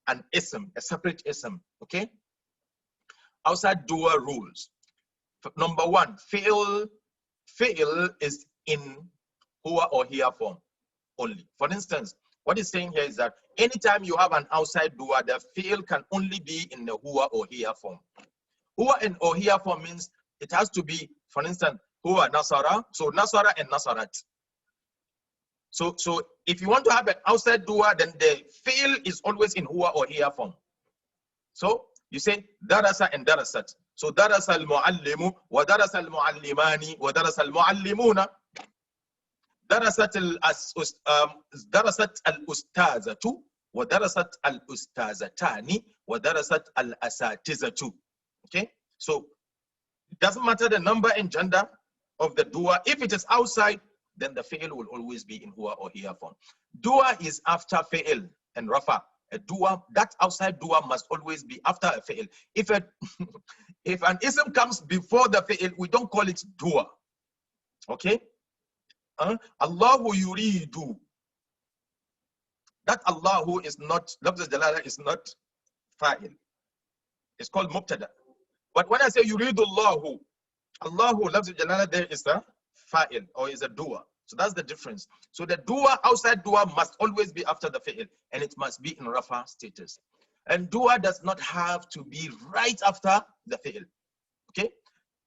An ism, a separate ism, okay? Outside doer rules. Number one, fi'il is in huwa or here form only. For instance, what it's saying here is that anytime you have an outside doer, the fi'il can only be in the huwa or here form. Huwa and or here form means it has to be, for instance, huwa nasara, so nasara and nasarat. So if you want to have an outside doer, then the fi'il is always in huwa or here form. So you say darasa and darasat. So darasa al-muallimu wa darasa al-muallimani wa darasa al-muallimuna. درست الأستاذة ودرست الأستاذتان ودرست الأساتذة. Okay, so it doesn't matter the number and gender of the doer. If it is outside, then the fi'il will always be in huwa or here form. Doer is after fi'il and rafa. A doer, that outside doer must always be after a fi'il. If an ism comes before the fi'il, we don't call it doer. Okay. Allahu yuridu. That Allahu is not, Lafz Jalala is not fa'il. It's called mubtada. But when I say yuridullahu, Allahu, lafz jalala, there is a fa'il or is a doer. So that's the difference. So the doer, outside doer, must always be after the fa'il, and it must be in rafa status. And doer does not have to be right after the fa'il. Okay?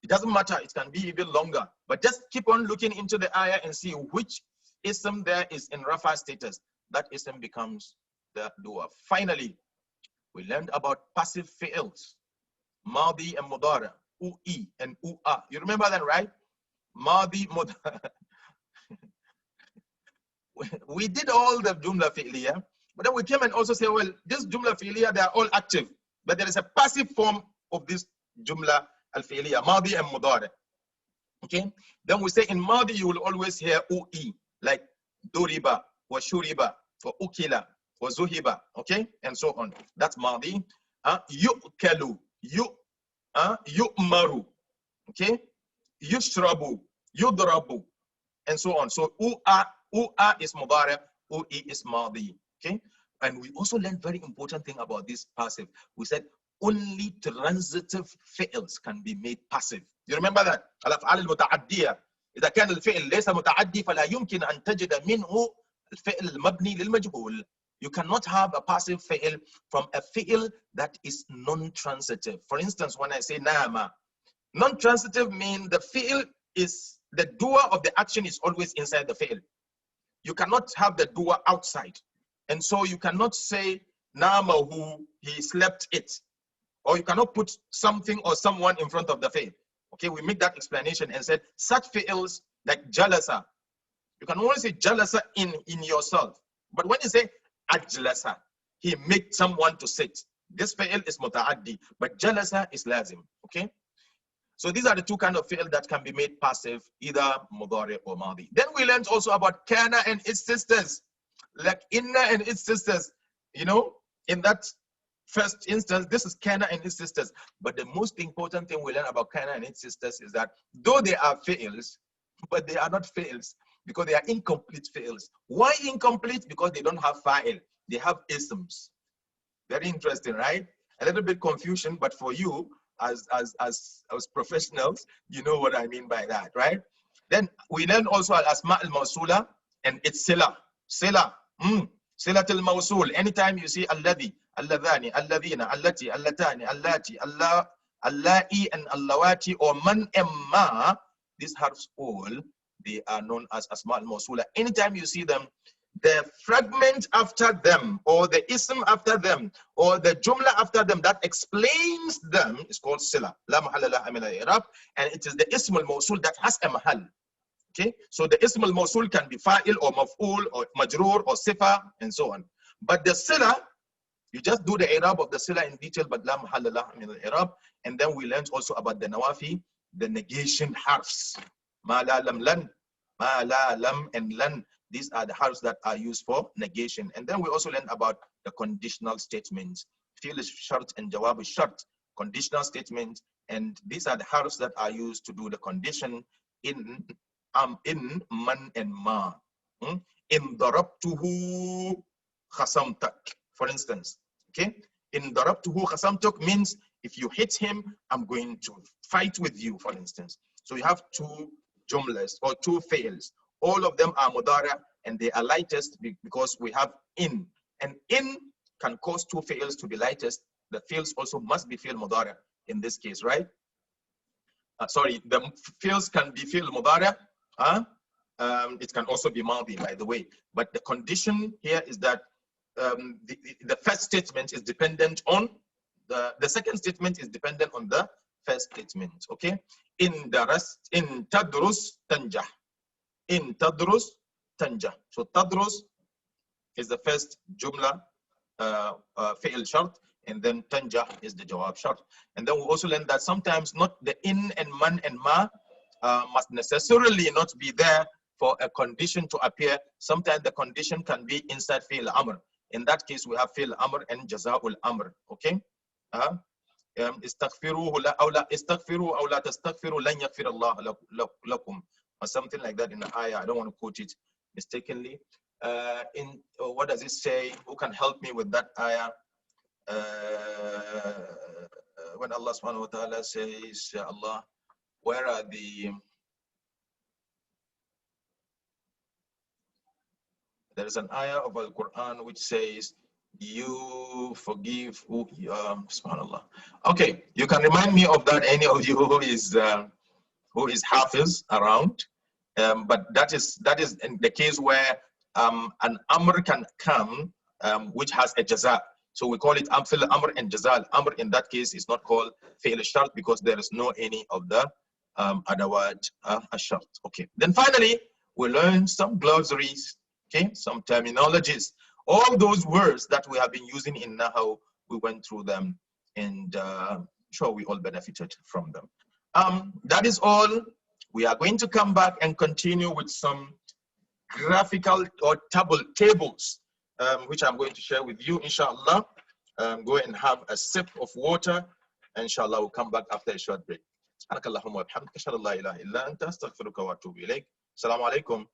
It doesn't matter. It can be even longer. But just keep on looking into the ayah and see which ism there is in rafa status. That ism becomes the doer. Finally, we learned about passive fi'ils, madi and mudara, ui and ua. You remember that, right? Madi, mudara. We did all the jumla fi'liya, but then we came and also say, well, this jumla fi'liya, they are all active, but there is a passive form of this jumla al-fi'liya, madi and mudara. Okay? Then we say in madi, you will always hear ui, like duriba, wa shuriba, or ukila, or zuhiba, okay? And so on. That's madi. Yu'kalu, yu'maru, okay? Yushrabu, yudrabu, and so on. So ua is mudari, ui is madi. Okay? And we also learned very important thing about this passive. We said only transitive fi'ils can be made passive. You remember that? الأفعال المتعدية إذا كان الفعل ليس متعدي فلا يمكن أن تجد منه الفعل المبني للمجهول. You cannot have a passive fi'il from a fi'il that is non-transitive. For instance, when I say nama, non-transitive means the fi'il is, the doer of the action is always inside the fi'il. You cannot have the doer outside. And so you cannot say namahu, he slept it. Or you cannot put something or someone in front of the fi'il. Okay, we make that explanation and said such fi'ils like jalasa, you can only say jalasa in yourself. But when you say ajlasa, he made someone to sit. This fi'il is muta'addi, but jalasa is lazim. Okay? So these are the two kinds of fi'il that can be made passive, either mudari or madi. Then we learned also about kana and its sisters, like inna and its sisters. You know, in that first instance, this is kana and its sisters. But the most important thing we learn about kana and its sisters is that though they are fi'ils, but they are not fi'ils because they are incomplete fi'ils. Why incomplete? Because they don't have fa'il. They have isms. Very interesting, right? A little bit confusion, but for you, as professionals, you know what I mean by that, right? Then we learn also al-asma al-mawsula and its sila. Sila. Sila al-mawsul. Anytime you see alladhi, alladhani, alladhina, allati, allatani, allati, allah, allai, and allawati, or man emma, these harfs all, they are known as asma al-mawsula. Anytime you see them, the fragment after them, or the ism after them, or the jumla after them that explains them is called sila. La mahalla laha min al-i'rab, and it is the ism al-mawsul that has a mahal. Okay, so the ism al-mawsul can be fa'il or maf'ul or majroor or sifa and so on. But the sila, you just do the i'rab of the sila in detail, but la mahalla laha min al-i'rab. And then we learned also about the nawafi, the negation harfs. Ma la lam lan, ma la lam and lan. These are the harfs that are used for negation. And then we also learned about the conditional statements. Fi'l shart and jawab shart, conditional statements. And these are the harfs that are used to do the condition in man and ma. In darabtuhu khasamtak, for instance. Okay? In darabtuhu khasamtak means if you hit him, I'm going to fight with you, for instance. So you have two jumlas or two fi'ls. All of them are mudara and they are lightest because we have in. And in can cause two fi'ls to be lightest. The fi'ls also must be fi'l mudara in this case, right? Sorry, the fi'ls can be fi'l mudara. It can also be madi, by the way. But the condition here is that the first statement is dependent on the second statement is dependent on the first statement. Okay? In tadrus tanjah. In tadrus tanja. So tadrus is the first jumla fi'l shart, and then tanja is the jawab shart. And then we also learned that sometimes not the in and man and ma must necessarily not be there for a condition to appear. Sometimes the condition can be inside fi'l amr. In that case, we have fi'l amr and jaza'ul amr. Okay? استغفروه لا أو لا استغفروا أو لا تستغفروا لن يغفر الله لكم, or something like that in the ayah. I don't want to quote it mistakenly. What does it say? Who can help me with that ayah? when Allah subhanahu wa ta'ala says, Allah, where are there is an ayah of Al-Quran which says, you forgive who, subhanallah. Okay, you can remind me of that, any of you who is hafiz around. But that is in the case where an amr can come, which has a jaza. So we call it amfil amr and jaza. Amr in that case is not called fail shart because there is no any of the adawat ashart. Okay. Then finally, we learn some glossaries, okay, some terminologies. All those words that we have been using in Nahu, we went through them, and sure we all benefited from them. That is all. We are going to come back and continue with some graphical or tables, which I'm going to share with you, inshallah. Go and have a sip of water. Inshallah, we'll come back after a short break. سبحانك اللهم وبحمدك اشهد ان لا اله الا انت استغفرك واتوب اليك. السلام عليكم.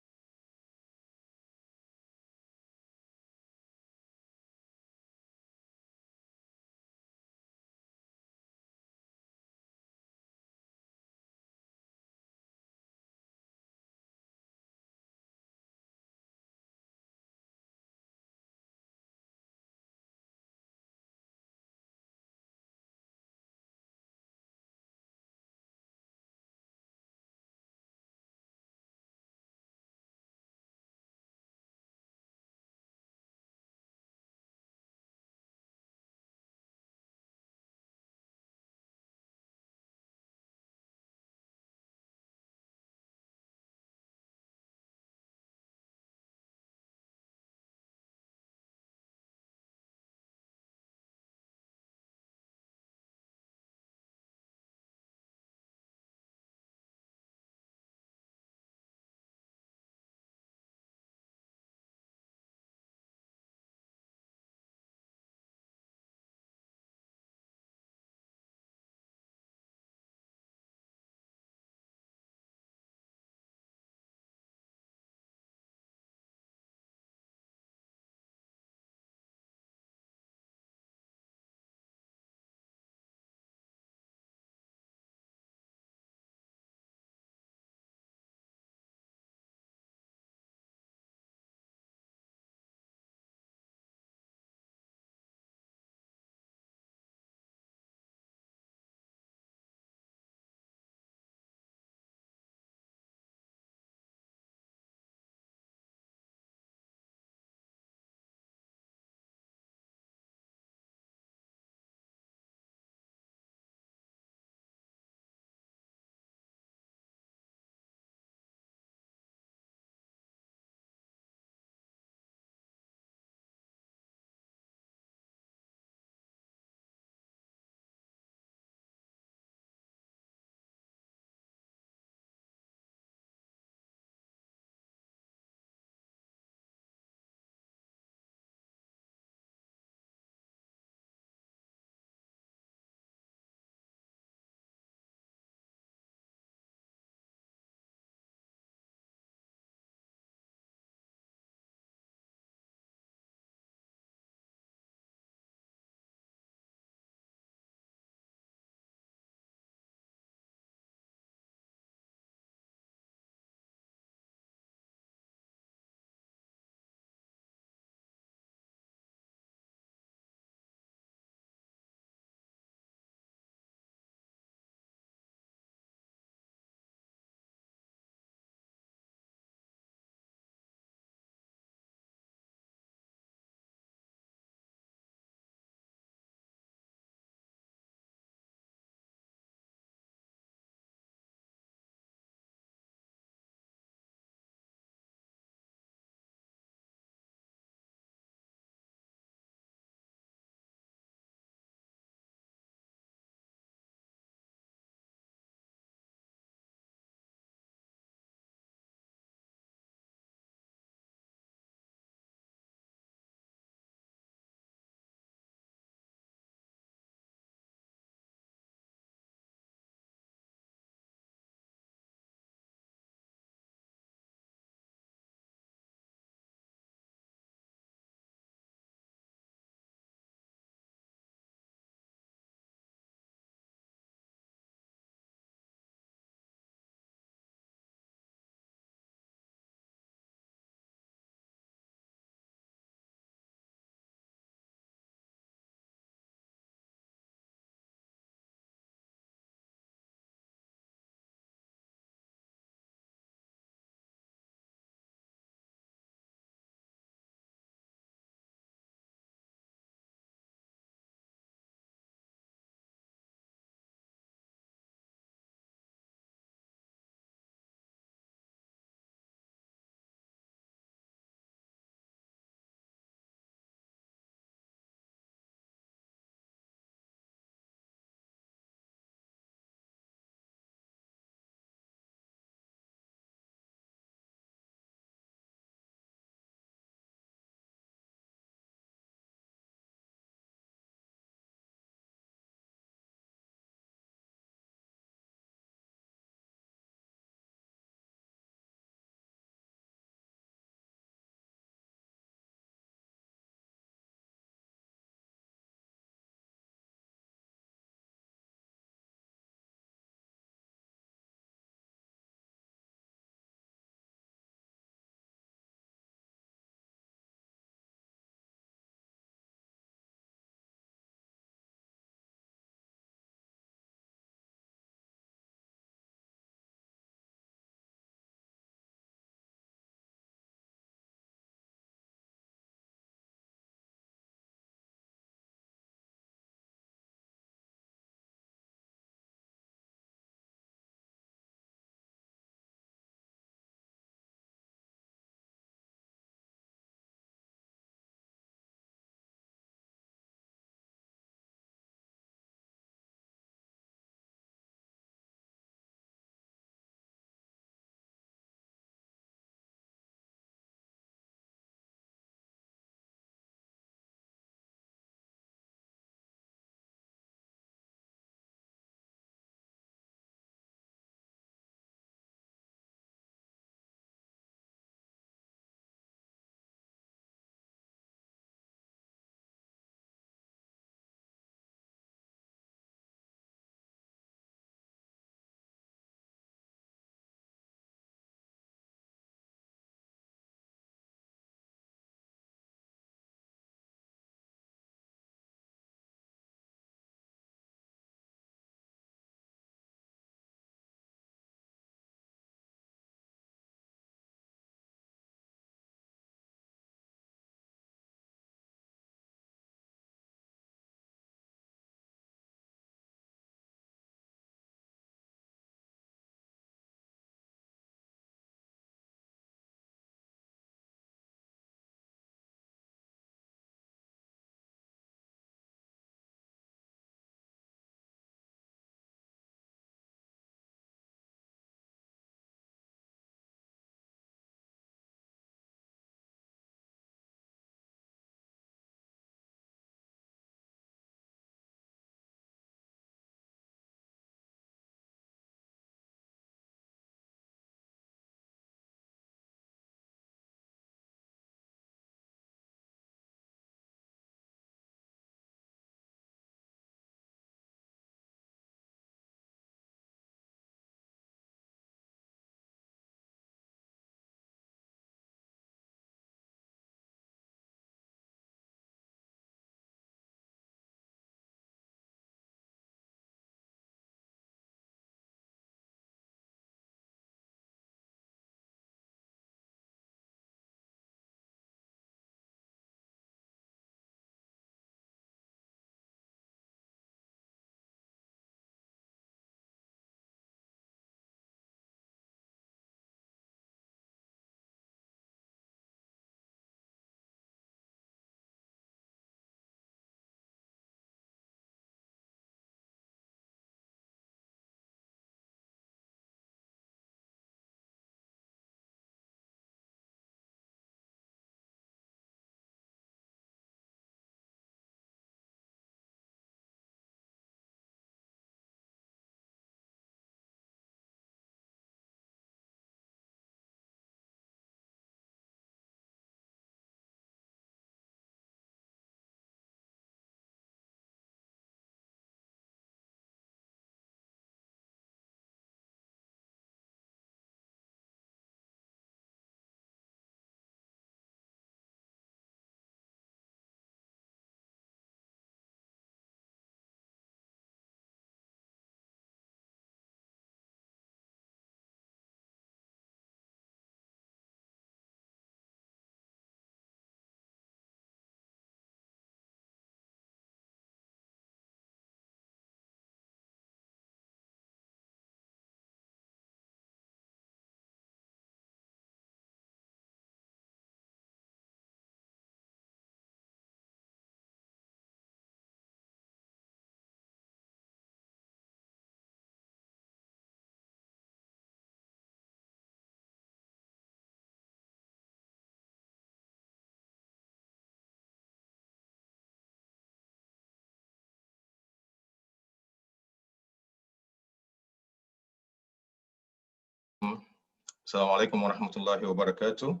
Assalamu alaikum wa rahmatullahi wa barakatuh.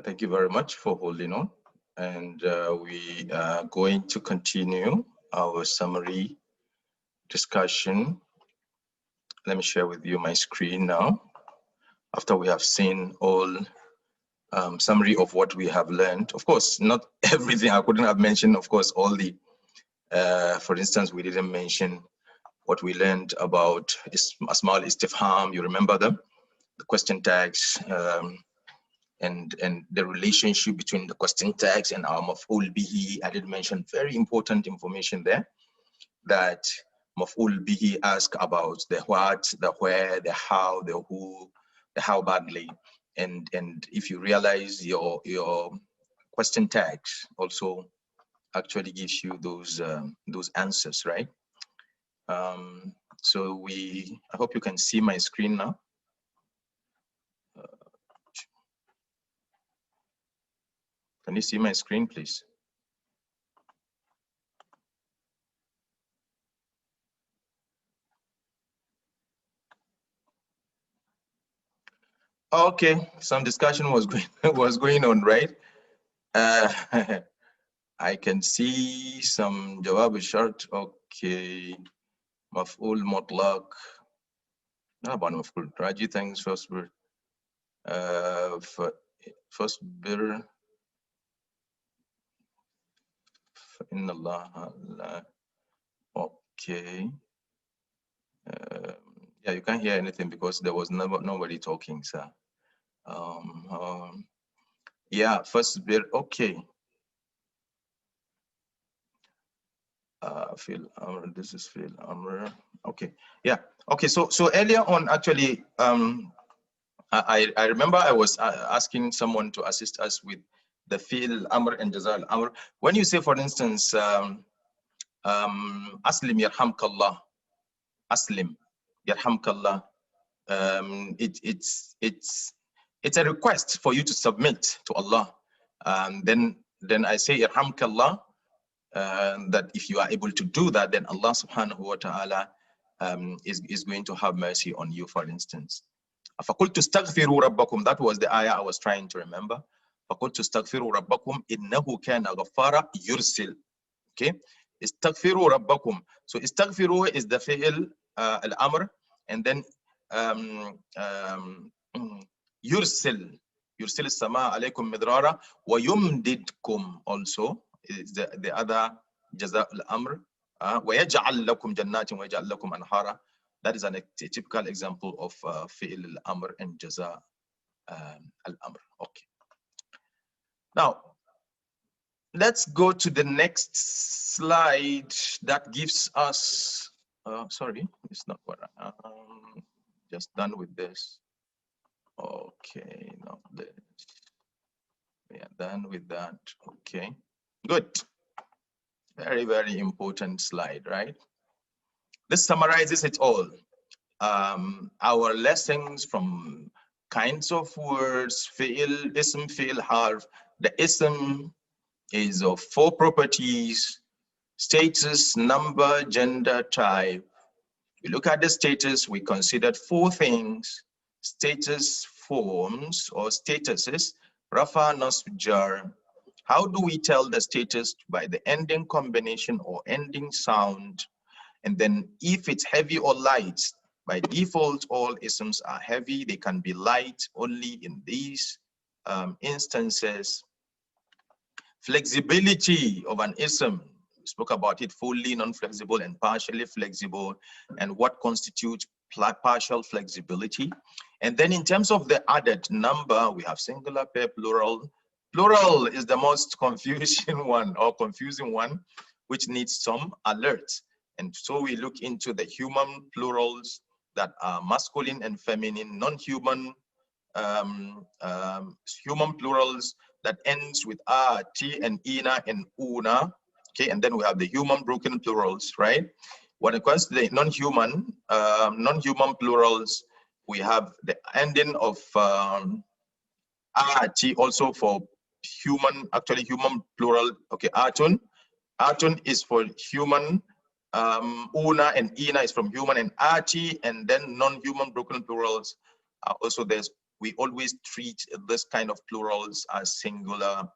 Thank you very much for holding on. And we are going to continue our summary discussion. Let me share with you my screen now. After we have seen all summary of what we have learned. Of course, not everything. I couldn't have mentioned, of course, all the, for instance, we didn't mention what we learned about Asmal Istifham. You remember them? The question tags, and the relationship between the question tags and our maf'ul bihi. I did mention very important information there, that maf'ul bihi ask about the what, the where, the how, the who, the how badly. And if you realize your question tags also actually gives you those answers, right? So I hope you can see my screen now. Can you see my screen, please? Okay, some discussion was going on, right? I can see some jawab shart. Okay, maf'ul mutlaq. About maf'ul raji, thanks first bir. First bir. Inna Allah. Okay. Yeah, you can't hear anything because there was nobody talking, sir. Yeah, first bit, okay. Fil Amr, this is Fil Amr. Okay, yeah. Okay, so earlier on, actually, I remember I was asking someone to assist us with the Fil Amr and Jazal Amr. When you say, for instance, Aslim Yarhamkallah, Aslim Yarhamkallah, it's a request for you to submit to Allah. Then I say Yarhamkallah, that if you are able to do that, then Allah subhanahu wa ta'ala is going to have mercy on you, for instance. فَقُلْتُ اسْتَغْفِرُوا رَبَّكُمْ, that was the ayah I was trying to remember. فَقُلْتُ اسْتَغْفِرُوا رَبَّكُمْ إِنَّهُ كَانَ غَفَّارًا يُرْسِلْ. Okay, استغفروا ربكم. So استغفروا is the fi'l al-amr, and then يرسل السماء عليكم مدرارا ويمددكم also is the other جزاء الأمر. ويجعل لكم جنات ويجعل لكم أنهارا. That is a typical example of fi'l al-amr and jaza al-amr. Okay. Now, let's go to the next slide that gives us, sorry, it's not what just done with this. Okay, not this. We are done with that. Okay, good. Very, very important slide, right? This summarizes it all. Our lessons from kinds of words, fi'il, ism, fi'il, harf. The ism is of 4 properties: status, number, gender, type. We look at the status, we considered 4 things: status forms or statuses, rafa, nasb, jar. How do we tell the status? By the ending combination or ending sound. And then if it's heavy or light, by default, all isms are heavy. They can be light only in these instances. Flexibility of an ism. We spoke about it: fully non-flexible and partially flexible, and what constitutes partial flexibility. And then in terms of the added number, we have singular, pair, plural. Plural is the most confusing one, which needs some alert. And so we look into the human plurals that are masculine and feminine, non-human human plurals that ends with a, t, and ina, and una. Okay, and then we have the human broken plurals, right? When it comes to the non-human plurals, we have the ending of a, t also for human, actually human plural. Okay, atun is for human Una and Ina is from human, and Ati, and then non-human broken plurals are also there's. We always treat this kind of plurals as singular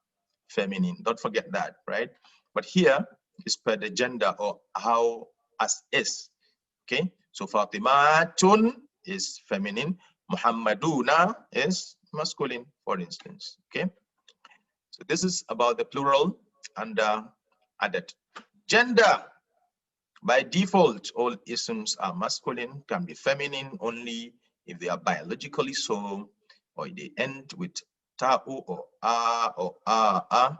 feminine. Don't forget that, right? But here is per the gender or how as is. Okay, so Fatimatun is feminine, Muhammaduna is masculine, for instance. Okay, so this is about the plural and added. Gender. By default, all isms are masculine, can be feminine only if they are biologically so, or they end with ta'u or a,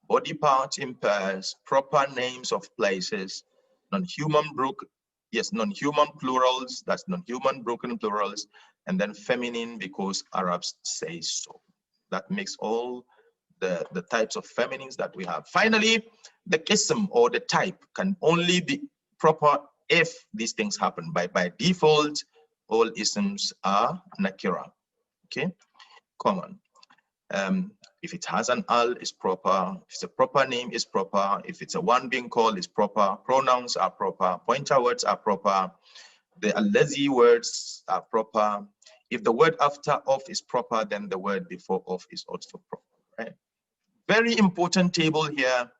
body parts in pairs, proper names of places, non-human non-human plurals, that's non-human broken plurals, and then feminine because Arabs say so. That makes all the types of feminines that we have. Finally, the ism or the type can only be proper if these things happen. By default, all isms are nakira. Okay, common. If it has an al, is proper. If it's a proper name, is proper. If it's a one being called, is proper. Pronouns are proper. Pointer words are proper. The allazi words are proper. If the word after of is proper, then the word before of is also proper. Right? Very important table here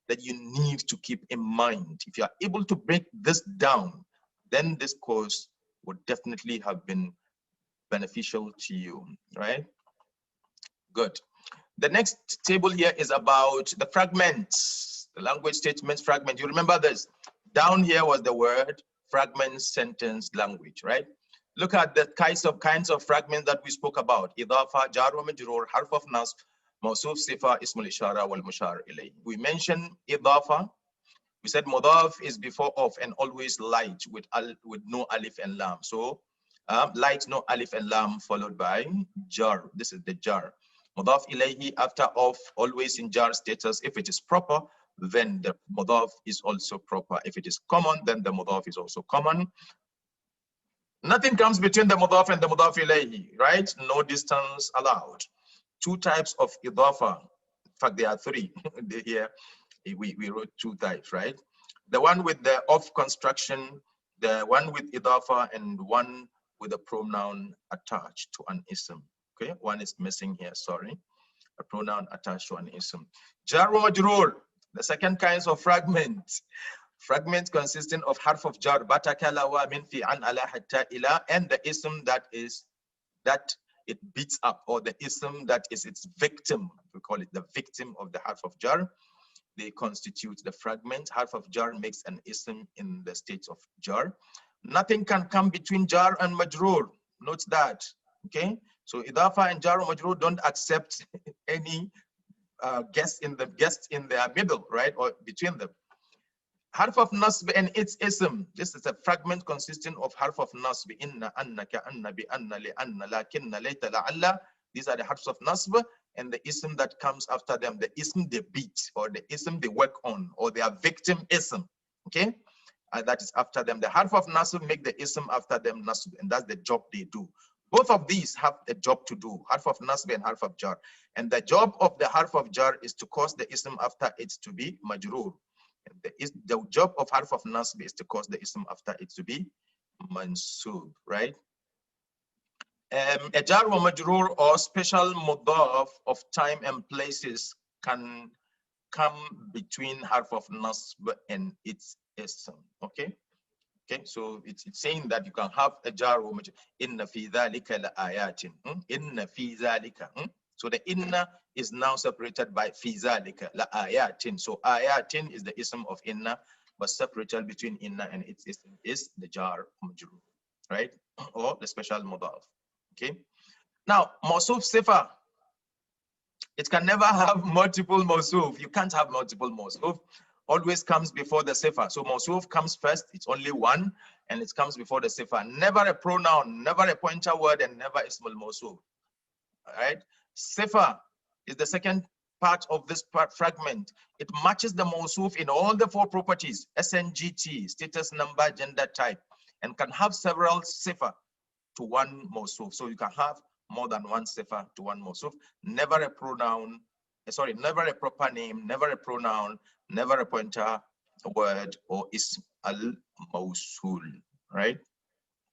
that you need to keep in mind. If you are able to break this down, then this course would definitely have been beneficial to you, right? Good. The next table here is about the fragments, the language statements fragment. You remember this? Down here was the word fragment, sentence, language, right? Look at the kinds of fragments that we spoke about. Idafa, jar wa majroor, harf of nasb, mawsuf, sifa, ismul ishara, wal mushar ilayh. We mentioned idafa. We said mudaf is before of and always light with no alif and lam. So light, no alif and lam, followed by jar. This is the jar. Mudaf ilayhi after of, always in jar status. If it is proper, then the mudaf is also proper. If it is common, then the mudaf is also common. Nothing comes between the mudaf and the mudaf ilayhi, right? No distance allowed. Two types of idafa. In fact, there are three here. We wrote two types, right? The one with the of construction, the one with idafa, and one with a pronoun attached to an ism. Okay, one is missing here, sorry. A pronoun attached to an ism. Jar wa majroor, the second kinds of fragments. Fragments consisting of harf of jar, batakala wa min fi an ala hatta ila, and the ism that it beats up, or the ism that is its victim. We call it the victim of the harf of jar. They constitute the fragment. Harf of jar makes an ism in the state of jar. Nothing can come between jar and majroor. Note that. Okay. So idafa and jar or majroor don't accept any guest in their middle, right, or between them. Harf of nasb and its ism. This is a fragment consisting of harf of nasb. Inna, anna, ka, anna, bi, anna, li, anna, lakinna, layta, la'alla. These are the harfs of nasb, and the ism that comes after them, the ism they beat, or the ism they work on, or their victim ism. Okay, that is after them. The harf of nasb make the ism after them nasb, and that's the job they do. Both of these have a job to do, harf of nasb and harf of jar. And the job of the harf of jar is to cause the ism after it to be majroor. The job of harf of nasb is to cause the ism after it to be mansub, right? A jar wa majroor or special mudaf of time and places can come between harf of nasb and its ism. Okay. Okay, so it's saying that you can have a jar wa majroor. Inna fi dhalika la ayatin. Inna fi dhalika. So the inna is now separated by fi zalika, la ayatin. So ayatin is the ism of inna, but separated between inna and its ism is the jar majrur, right? Or the special mudaf. Okay. Now, mawsuf sifa, it can never have multiple mawsuf. You can't have multiple mawsuf. Always comes before the sifa. So mawsuf comes first, it's only one, and it comes before the sifa. Never a pronoun, never a pointer word, and never ismul mawsuf. All right. Sifa is the second part of this fragment. It matches the mawsuf in all the four properties, SNGT, status, number, gender, type, and can have several sifa to one mawsuf. So you can have more than one sifa to one mawsuf. Never a pronoun, never a proper name, never a pronoun, never a pointer, word or ism al-mawsul, right?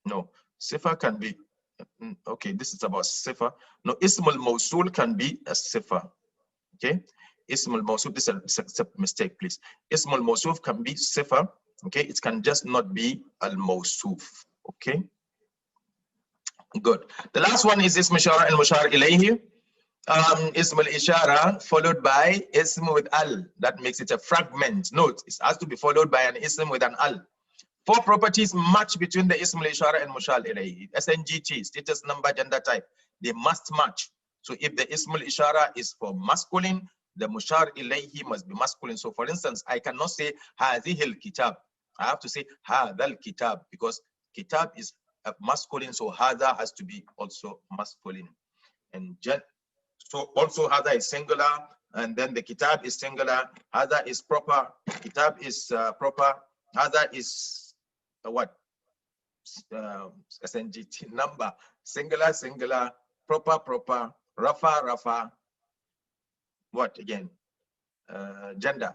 No, sifa can be, okay, this is about sifa. No, ism al-mawsul can be a sifa, okay? Ism al-mawsul, this is a mistake, please. Ism al-mawsuf can be sifa, okay? It can just not be al-mawsuf, okay? Good. The last one is ism ishara and mushar ilayhi. Ism al-ishara followed by ism with al. That makes it a fragment. Note, it has to be followed by an ism with an al. Four properties match between the ism al-ishara and mushar ilayhi. SNGT, status, number, gender type. They must match. So if the ism al-ishara is for masculine, the mushar ilayhi must be masculine. So for instance, I cannot say hadhihi al-kitab. I have to say hadha al-kitab because kitab is masculine, so hadha has to be also masculine. And so also hadha is singular, and then the kitab is singular. Hadha is proper. Kitab is proper. Hadha is what? SNGT number. Singular, singular. Proper, proper. Rafa, rafa. What again? Gender.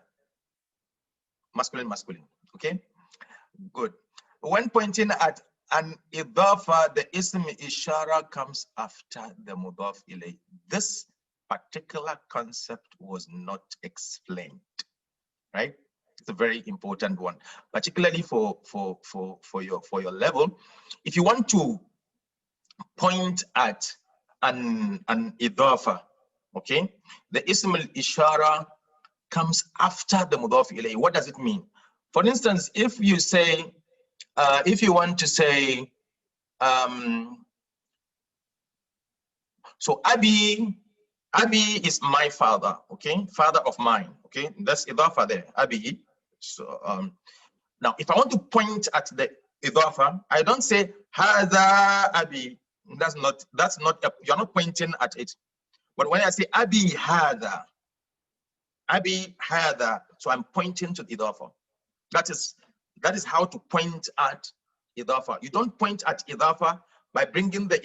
Masculine, masculine. Okay. Good. When pointing at an idafa, the ism ishara comes after the mudaf ilay. This particular concept was not explained, right? It's a very important one, particularly for your level. If you want to point at an idafa, okay, the ism ishara comes after the mudaf ilay. What does it mean? For instance, if you say, if you want to say, so Abi is my father, okay? Father of mine, okay? That's idafa there, Abi. So now, if I want to point at the idafa, I don't say Hada Abi. That's not you're not pointing at it. But when I say Abi Hada, so I'm pointing to the idafa. That is how to point at idafa. You don't point at idafa by bringing the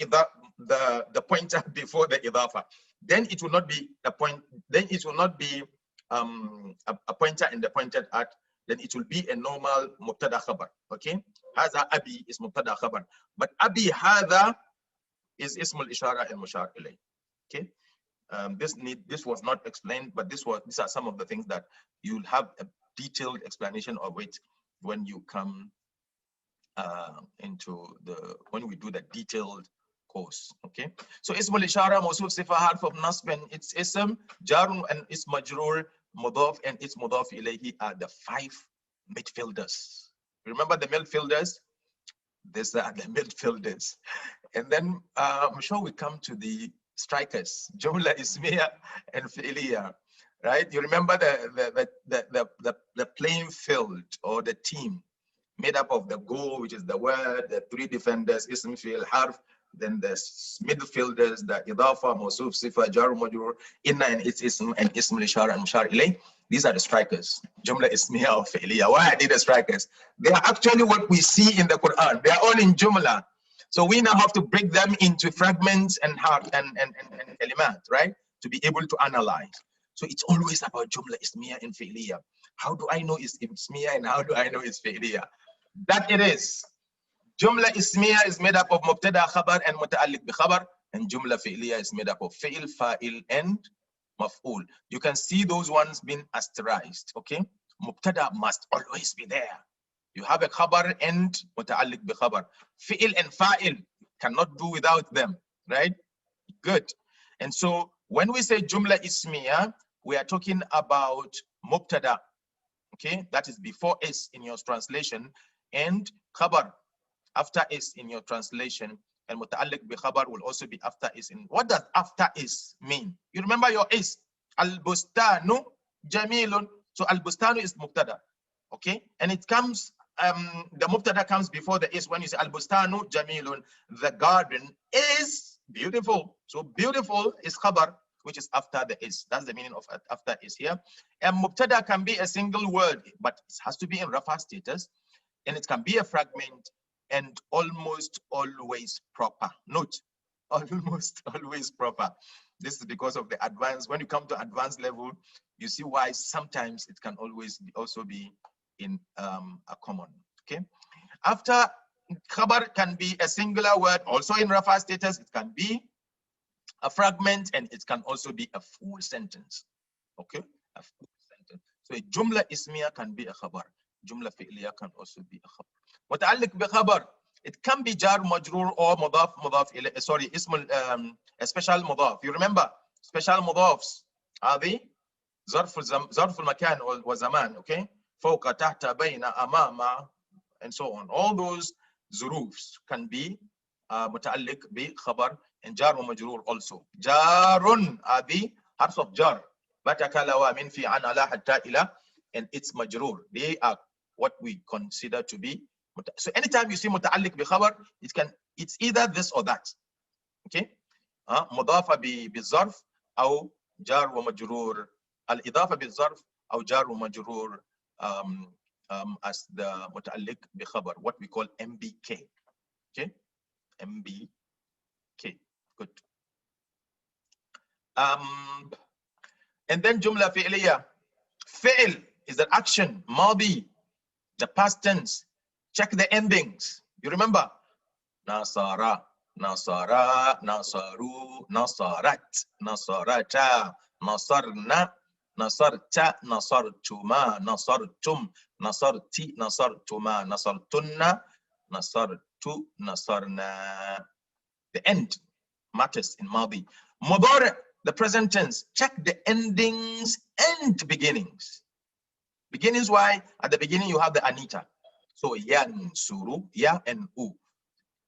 pointer before the idafa. Then it will not be a point. Then it will not be a pointer and the pointed at. Then it will be a normal mubtada khabar. Okay, hadha abi is mubtada khabar, but abi hadha is ismul ishara and mushar ilay. Okay. This was not explained, but these are some of the things that you'll have a detailed explanation of it when you come when we do the detailed course. Okay, so ismul ishara, mawsuf, sifa, harf of nasb, and its ism, jarun and its majrur, mudaf and its mudaf ilayhi are the 5 midfielders. Remember the midfielders? These are the midfielders. And then I'm sure we come to the strikers, Jumla, Ismiya, and Fi'liya, right? You remember the playing field or the team made up of the goal, which is the word, the 3 defenders, Ism, Fi'l, Harf, then the midfielders, the Idafa, Mawsuf, Sifa, Jar, Majrur, Inna and its Ism, and Ism, Lishar, and Mushar Ilay. These are the strikers, Jumla, Ismiya, or Fi'liya. Why are they the strikers? They are actually what we see in the Quran. They are all in Jumla. So we now have to break them into fragments and kalimat, right? To be able to analyze. So it's always about Jumla, Ismiya, and Fi'liya. How do I know it's Ismiya and how do I know it's Fi'liya? That it is. Jumla Ismiya is made up of Mubtada, Khabar, and Muta'alliq bi Khabar. And Jumla Fi'liya is made up of Fi'il, Fa'il, and Maf'ul. You can see those ones being asterized, okay? Mubtada must always be there. You have a khabar and muta'alliq bi khabar. Fi'il and fa'il cannot do without them, right? Good. And so when we say jumla ismiya, we are talking about mubtada, okay? That is before is in your translation, and khabar after is in your translation, and muta'alliq bi khabar will also be after is. In what does after is mean? You remember your is al-bustanu jamilun. So al-bustanu is mubtada, okay? And it comes, the mubtada comes before the is. When you say al-bustanu jamilun, the garden is beautiful. So beautiful is khabar, which is after the is. That's the meaning of after is here. And mubtada can be a single word, but it has to be in rafa status, and it can be a fragment, and almost always proper. Note, almost always proper. This is because of the advanced. When you come to advanced level, you see why sometimes it can always also be in a common. Okay. After khabar can be a singular word, also in rafa status, it can be a fragment, and it can also be a full sentence. Okay, a full sentence. So a jumla ismiya can be a khabar. Jumla fi'liya can also be a khabar. متعلق بخبر, it can be jar majrur or mudaf ilayh, sorry, ismul, a special mudaf. You remember special mudafs are the ظرف المكان والزمان, okay, فوق تحت بين أمام and so on. All those ظروفs can be متعلق بخبر, and jar ومجرور also. جار are the harfs of jar, بتكل ومن في عن على حتى إلى, and it's majrur. They are what we consider to be. So anytime you see متعلق بخبر, it's either this or that. Okay, مضافة بالظرف أو جار ومجرور. الإضافة بالظرف أو جار ومجرور as the متعلق بخبر, what we call MBK. Okay, MBK. Good. And then jumla fi'liya. Fi'l is the action, madi, the past tense. Check the endings. You remember? Nasara, Nasara, Nasaru, Nasarat, Nasarata, Nasarna, Nasarta, Nasartuma, Nasartum, Nasarti, Nasartuma, Nasartunna, Nasartu, Nasarna. The end matters in Madi. Mudari, the present tense. Check the endings and beginnings. Beginnings, why? At the beginning you have the Anita. So yansuru, ya and u.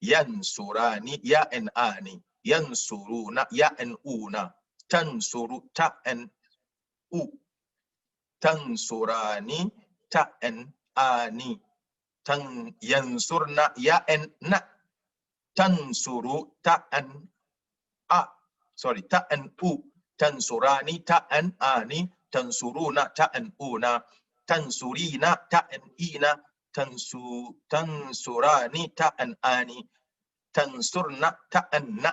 Yansurani, ya and ani. Yansuruna, ya and una. Tansuru, ta and u. Tansurani, ta and ani. Yansurna, ya and na. Tansuru, ta and a. Sorry, ta and u. Tansurani, ta and ani. Tansuruna, ta and una. Tansurina, ta and ina. Tansurani, ta and ani. Tansurna, ta and na.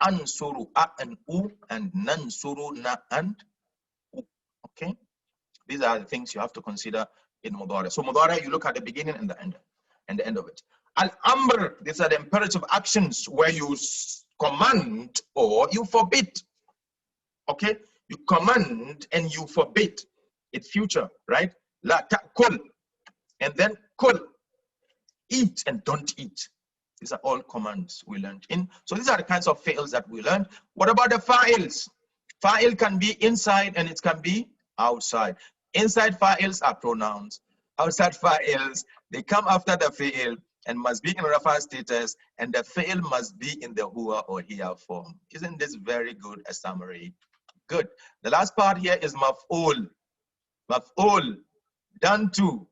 Ansuru, a and u. And nansuru, na and u. Okay, these are the things you have to consider in mudari. So mudari, you look at the beginning and the end of it. Al-amr, these are the imperative actions where you command or you forbid. Okay, you command and you forbid. It's future, right? La ta'kul, and then kul, eat and don't eat. These are all commands we learned in. So these are the kinds of fi'ils that we learned. What about the fa'ils? Fa'il can be inside and it can be outside. Inside fa'ils are pronouns. Outside fa'ils, they come after the fi'il and must be in rafa status, and the fi'il must be in the huwa or hiya form. Isn't this very good a summary? Good. The last part here is maf'ul. Maf'ul, done to,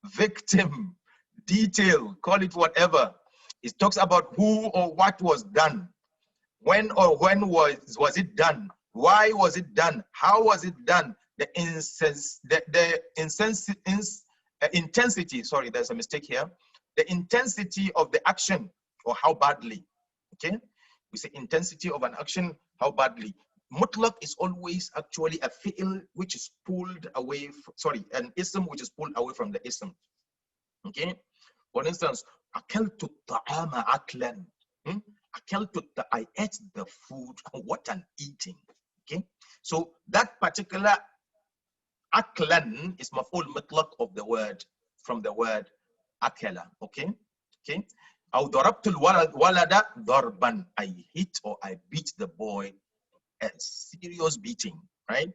victim, detail, call it whatever. It talks about who or what was done. When or when was it done? Why was it done? How was it done? The intensity, sorry, there's a mistake here. The intensity of the action, or how badly. Okay, we say intensity of an action, how badly. Mutlaq is always actually a fi'il which is pulled away, an ism which is pulled away from the ism. Okay, for instance, akaltu ta'ama aklan. I ate the food. What an eating. Okay, so that particular aklan is maf'ul mutlaq of the word, from the word akala. Okay, okay. أو ضربت الولد ضربا. I hit or I beat the boy, a serious beating, right?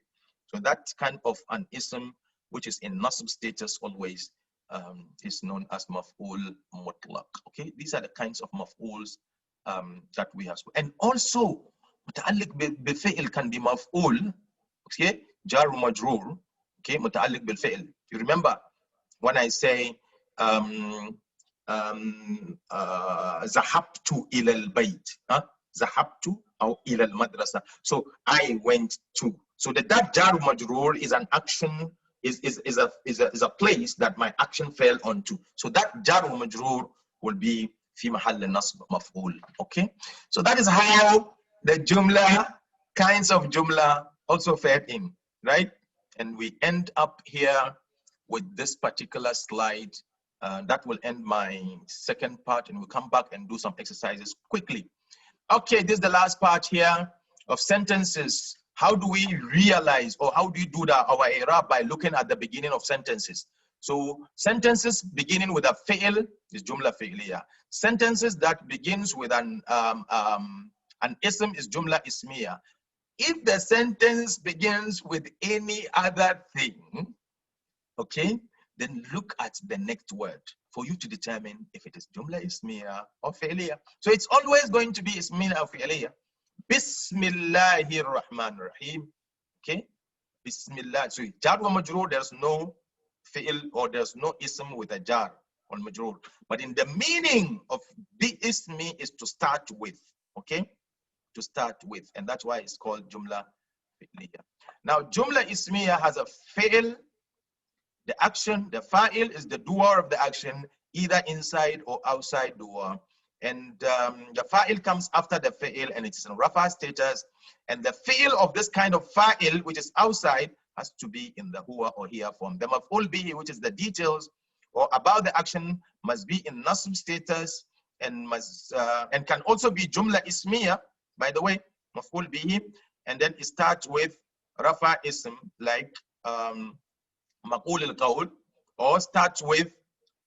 So that kind of an ism which is in nasb status always is known as maf'ul mutlaq. Okay, these are the kinds of maf'uls that we have. And also متعلق بفعل can be maf'ul, okay, jar majrur, okay, متعلق بالفعل. You remember when I say ذهبت إلى البيت, ذهبت أو إلى المدرسة. So I went to. So that jar majrur is an action, is a place that my action fell onto. So that jar majrur will be في محل نصب مفعول. Okay, so that is how the jumla, kinds of jumla also fed in, right? And we end up here with this particular slide. That will end my second part, and we'll come back and do some exercises quickly. Okay, this is the last part here of sentences. How do we realize, or how do you do that, our i'rab, by looking at the beginning of sentences? So sentences beginning with a fi'l is jumla fi'liya. Sentences that begins with an ism is jumla ismiya. If the sentence begins with any other thing, okay, then look at the next word for you to determine if it is jumla ismiya or fi'liya. So it's always going to be ismiya or fi'liya. Bismillahir Rahmanir Rahim. Okay, Bismillah. So jar wa majroor, there's no fi'l or there's no ism with a jar or majroor. But in the meaning of ismi is to start with. Okay, to start with, and that's why it's called jumla fi'liya. Now jumla ismiya has a fi'l. The action, the fa'il is the doer of the action, either inside or outside doer. And the fa'il comes after the fi'il, and it's in rafa status. And the fi'il of this kind of fa'il, which is outside, has to be in the huwa or here form. The maf'ul bihi, which is the details or about the action, must be in nasb status and can also be jumla ismiya, by the way, maf'ul bihi, and then it starts with rafa ism, like maqul al-qawl, or starts with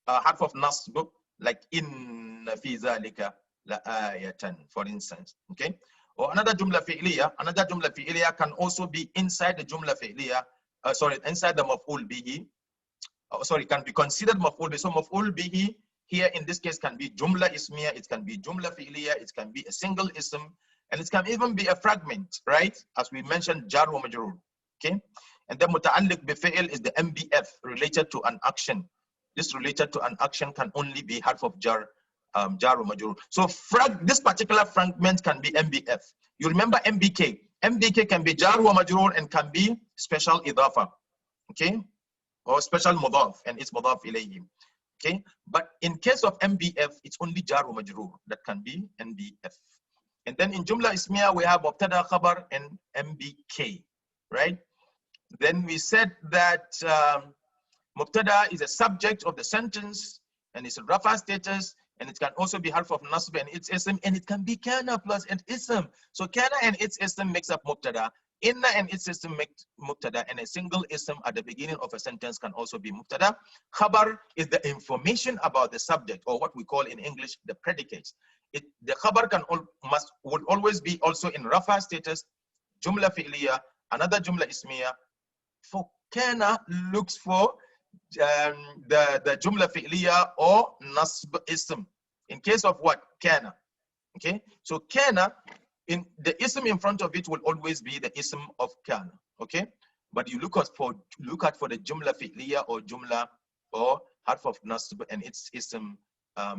harf of nasb, like in fi zalika la ayatan, for instance. Okay, or another jumla fi'liya can also be inside the jumla fi'liya, inside the maf'ul bihi. Can be considered maf'ul bihi. So maf'ul bihi here in this case can be jumla ismiya, it can be jumla fi'liya, it can be a single ism, and it can even be a fragment, right? As we mentioned, jar wa majroor. Okay, and then muta'alliq bi fi'l is the MBF, related to an action. This related to an action can only be harf of jar, jar or majrur. So this particular fragment can be MBF. You remember MBK. MBK can be jar or majrur and can be special idafa, okay, or special mudaf, and it's mudaf ilayhi. Okay, but in case of MBF, it's only jar or majrur that can be MBF. And then in jumla ismiya, we have mubtada, khabar, and MBK, right? Then we said that mubtada is a subject of the sentence, and it's a rafa status, and it can also be harf of nasb and its ism, and it can be kana plus an ism. So kana and its ism makes up mubtada. Inna and its ism make mubtada, and a single ism at the beginning of a sentence can also be mubtada. Khabar is the information about the subject, or what we call in English the predicates. The khabar would always be also in rafa status, jumla fi'liya, another jumla ismiya. For kana looks for the jumla fi'liya or nasb ism. In case of what? Kana. Okay, so kana, in the ism in front of it will always be the ism of kana. Okay, but you look at for the jumla fi'liya or jumla or harf of nasb and its ism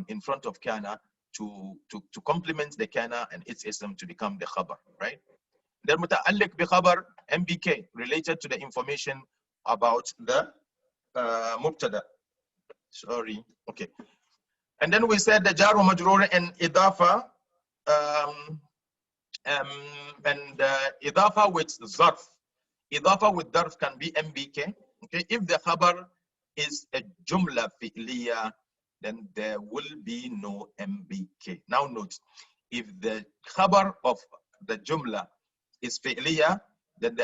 in front of kana to complement the kana and its ism to become the khabar, right? Then muta'alliq bi khabar, MBK, related to the information about the mubtada. Sorry. Okay. And then we said the jar wa majroor and idafa, and idafa with zarf. Idafa with zarf can be MBK. Okay. If the khabar is a jumla fi'liya, then there will be no MBK. Now note, if the khabar of the jumla is fi'liya, then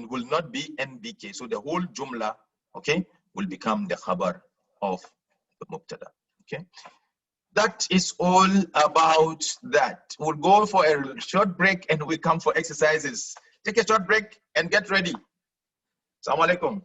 will not be MBK. So the whole jumla, okay, will become the khabar of the mubtada. Okay, that is all about that. We'll go for a short break and we come for exercises. Take a short break and get ready. Assalamu alaikum.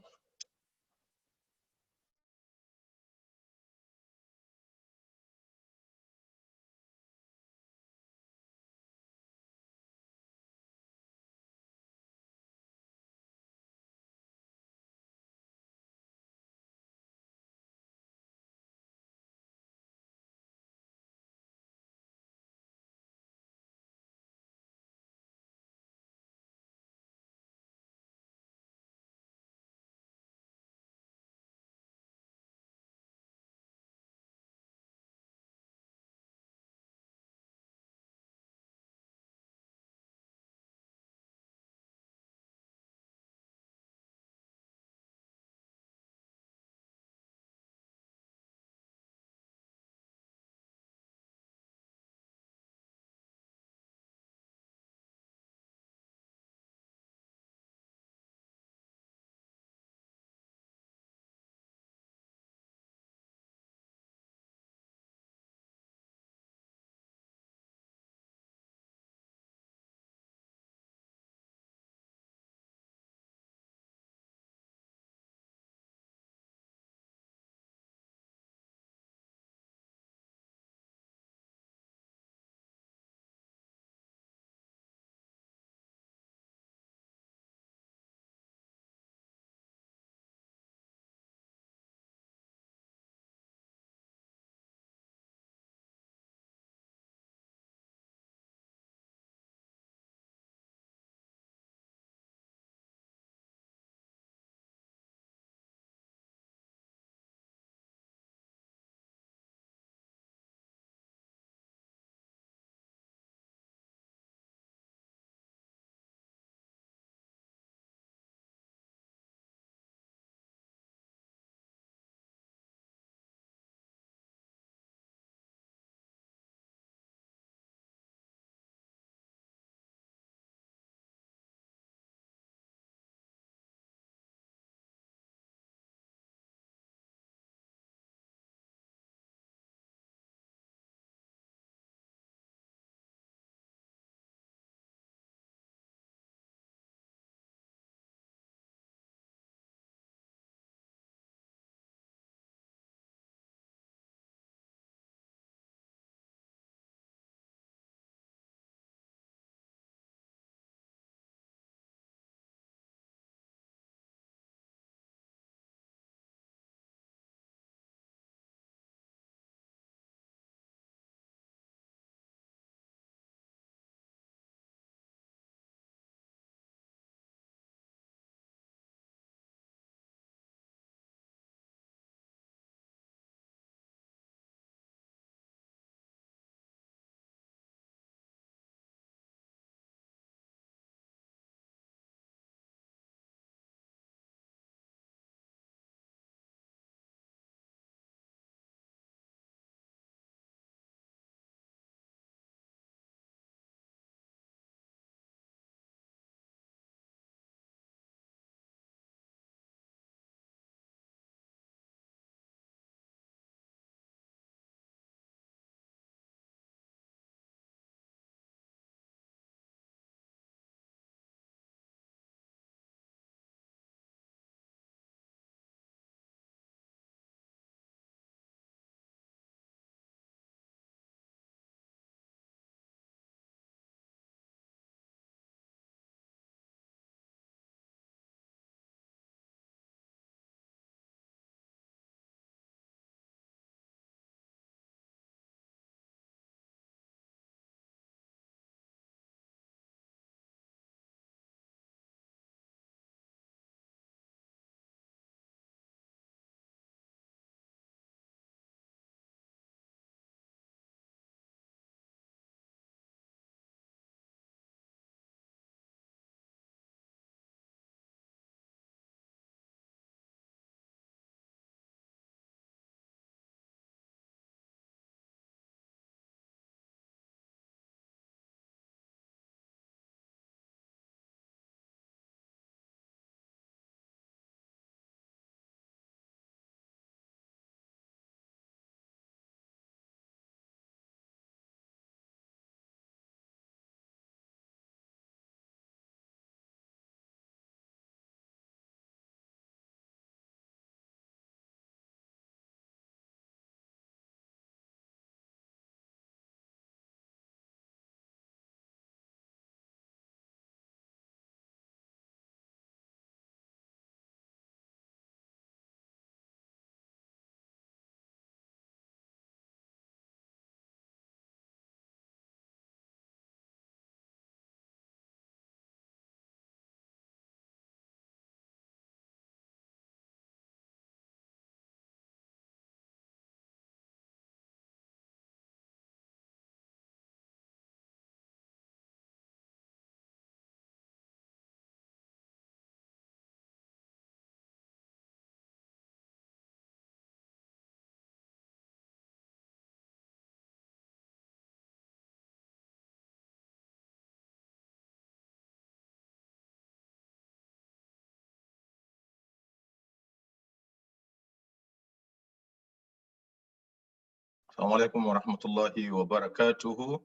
Assalamu alaikum wa rahmatullahi wa barakatuhu.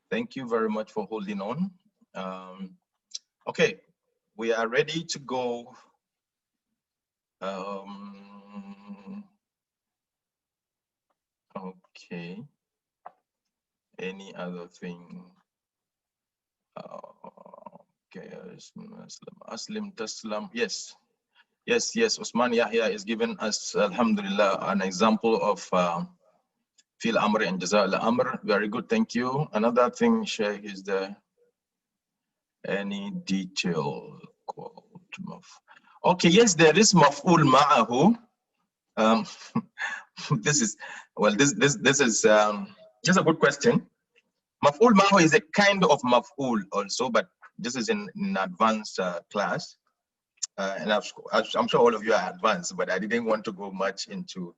Thank you very much for holding on. Okay, we are ready to go. Okay, any other thing? Okay, Aslim Taslam. Yes, Usman Yahya is giving us, alhamdulillah, an example of Fil Amr and Jaza al Amr. Very good, thank you. Another thing, Sheikh, is there any detail called okay, yes, there is maf'ul ma'ahu. This is just a good question. Maf'ul ma'ahu is a kind of maf'ul also, but this is in advanced class. And I'm sure all of you are advanced, but I didn't want to go much into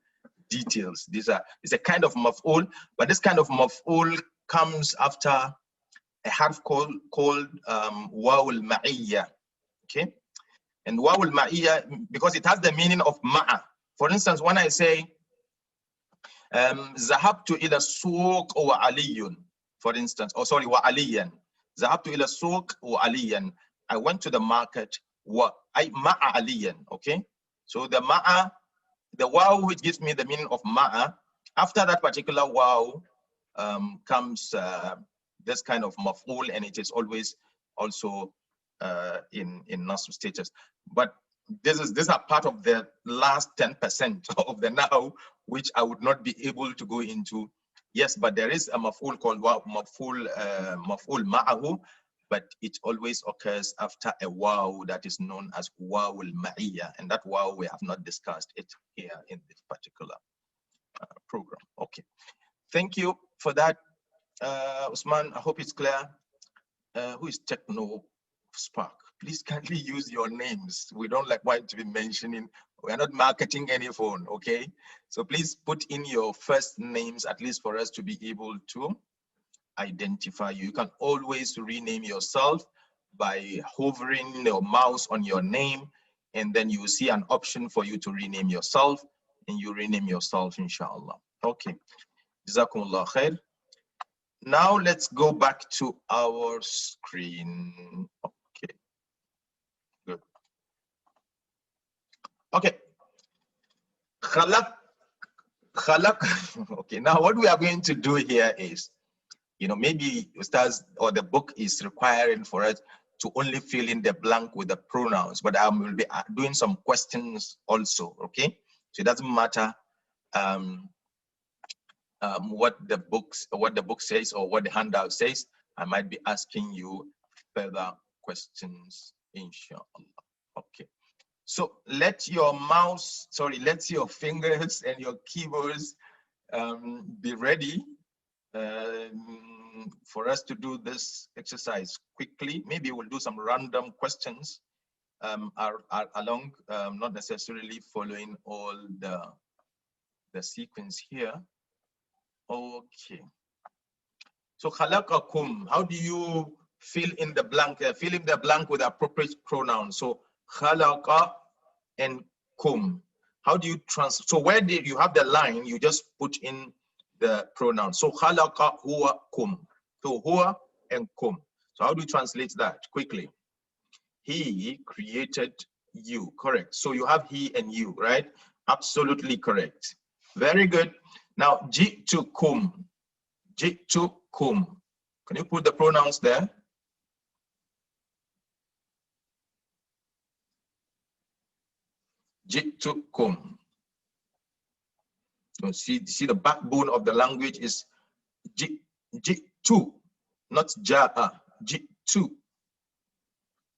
details. It's a kind of maf'ul, but this kind of maf'ul comes after a harf called waw al-ma'iyya. Okay, and waw al-ma'iyya, because it has the meaning of ma'a. For instance, when I say zahabtu ila suq wa aliyun, for instance, oh sorry, wa aliyan. Zahabtu ila suq wa aliyan. I went to the market wa ma'a aliyan. Okay, so the ma'a, the waw which gives me the meaning of ma'a, after that particular waw comes this kind of maf'ul, and it is always also in nasb status. But these are part of the last 10% of the now, which I would not be able to go into. Yes, but there is a maf'ul called maf'ul ma'ahu, but it always occurs after a waw that is known as waw al-ma'iyya, and that waw we have not discussed it here in this particular program. Okay, thank you for that, Usman. I hope it's clear. Who is Techno Spark? Please kindly use your names. We don't like want to be mentioning. We are not marketing any phone, okay? So please put in your first names, at least for us to be able to identify you. You can always rename yourself by hovering your mouse on your name, and then you will see an option for you to rename yourself, and you rename yourself, inshallah. Okay. Jazakumullah khair. Now let's go back to our screen. Okay, good. Okay. Khalaq. Okay, now what we are going to do here is, maybe Ustaz or the book is requiring for us to only fill in the blank with the pronouns, but I will be doing some questions also, okay? So it doesn't matter what the book says or what the handout says. I might be asking you further questions, inshallah. Okay, so let your fingers and your keyboards be ready for us to do this exercise quickly. Maybe we'll do some random questions along, not necessarily following all the sequence here. Okay. So khalaqakum, how do you fill in the blank? Fill in the blank with appropriate pronouns. So khalaqa and kum. How do you so where did you have the line? You just put in the pronoun. So khalaqa huwa kum. So huwa and kum. So how do you translate that quickly? He created you. Correct. So you have he and you, right? Absolutely correct. Very good. Now jitukum. Jitukum. Can you put the pronouns there? Jitukum. So see the backbone of the language is jitu, not ja'a. Jitu.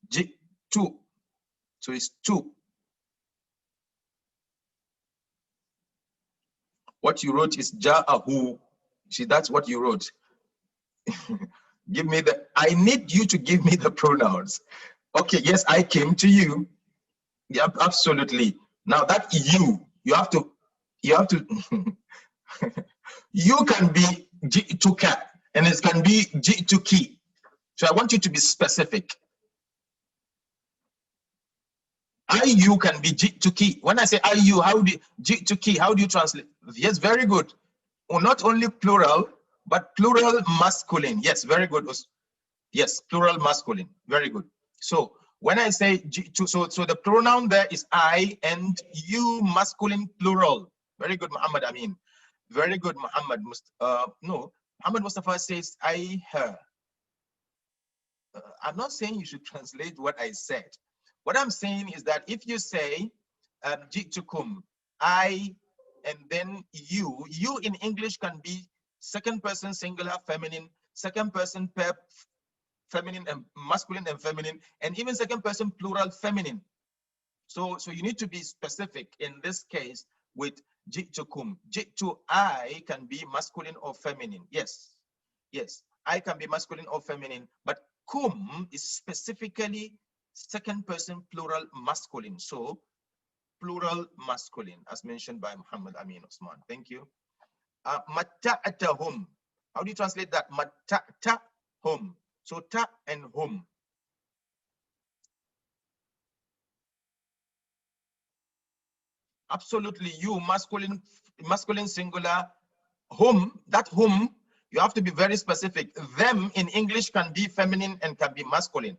Jitu. So it's two. What you wrote is ja'ahu. See, that's what you wrote. I need you to give me the pronouns. Okay, yes, I came to you. Yeah, absolutely. Now that you have to you can be G2K and it can be G2K. So I want you to be specific. IU can be G2K. When I say IU, how do G2K, how do you translate? Yes, very good. not only plural, but plural masculine. Yes, very good. Yes, plural masculine. Very good. So when I say so the pronoun there is I and you masculine plural. Very good, Muhammad Amin. Very good, Muhammad. No, Muhammad Mustafa says I, her. I'm not saying you should translate what I said. What I'm saying is that if you say jitukum, I, and then you in English can be second person singular feminine, second person pair feminine and masculine and feminine, and even second person plural feminine. So you need to be specific in this case with jitukum. Jitu I can be masculine or feminine. Yes. Yes. I can be masculine or feminine, but kum is specifically second person plural masculine. So plural masculine, as mentioned by Muhammad Amin Osman. Thank you. Matta'atahum. How do you translate that? Matta'atahum. So ta and hum. Absolutely, you masculine singular. Whom, that whom, you have to be very specific. Them in English can be feminine and can be masculine.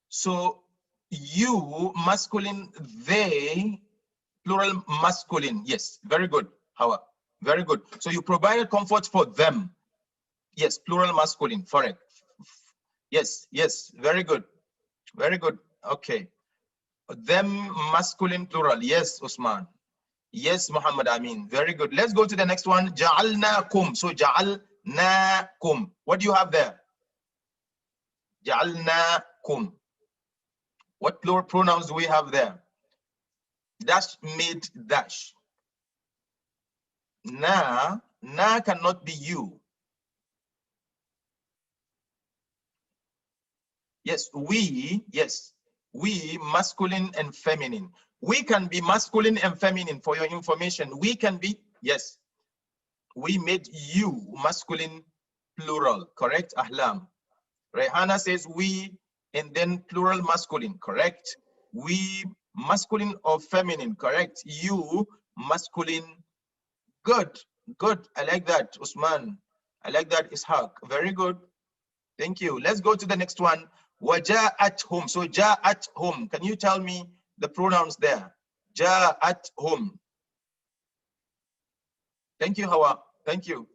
So you masculine, they plural masculine. Yes, very good. How? Very good. So you provided comfort for them. Yes, plural masculine. Correct. Yes, yes, very good. Very good. Okay. Them masculine plural. Yes, Usman. Yes, Muhammad Amin. Very good. Let's go to the next one. Ja'alnakum. So ja'alnakum. What do you have there? Ja'alnakum. What plural pronouns do we have there? Dash made dash. Na cannot be you. Yes, we, yes. We, masculine and feminine. We can be masculine and feminine for your information. We can be, yes. We made you masculine plural, correct? Ahlam. Rehana says we and then plural masculine, correct? We masculine or feminine, correct? You masculine. Good, good. I like that, Usman. I like that, Ishaq. Very good. Thank you. Let's go to the next one. Waja at home. So ja at home. Can you tell me the pronouns there? Ja at home. Thank you, Hawa. Thank you.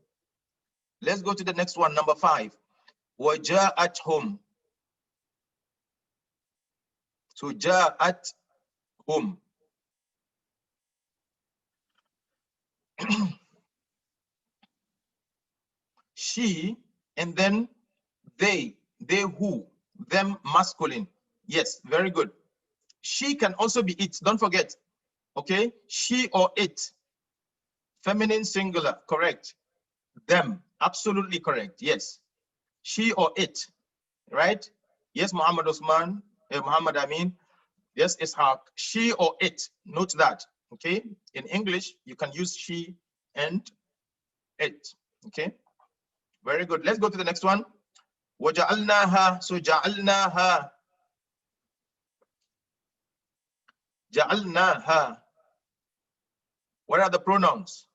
Let's go to the next one, number 5. Waja at home. So ja at home. She, and then they who, them masculine. Yes, very good. She can also be it, don't forget. Okay, she or it. Feminine singular, correct. Them, absolutely correct. Yes, she or it, right? Yes, Muhammad Osman, Muhammad Amin. Yes, Ishaq, she or it. Note that. Okay, in English you can use she and it. Okay, very good. Let's go to the next one. وَجَعَلْنَاهَا. So جَعَلْنَاهَا. جَعَلْنَاهَا. What are the pronouns?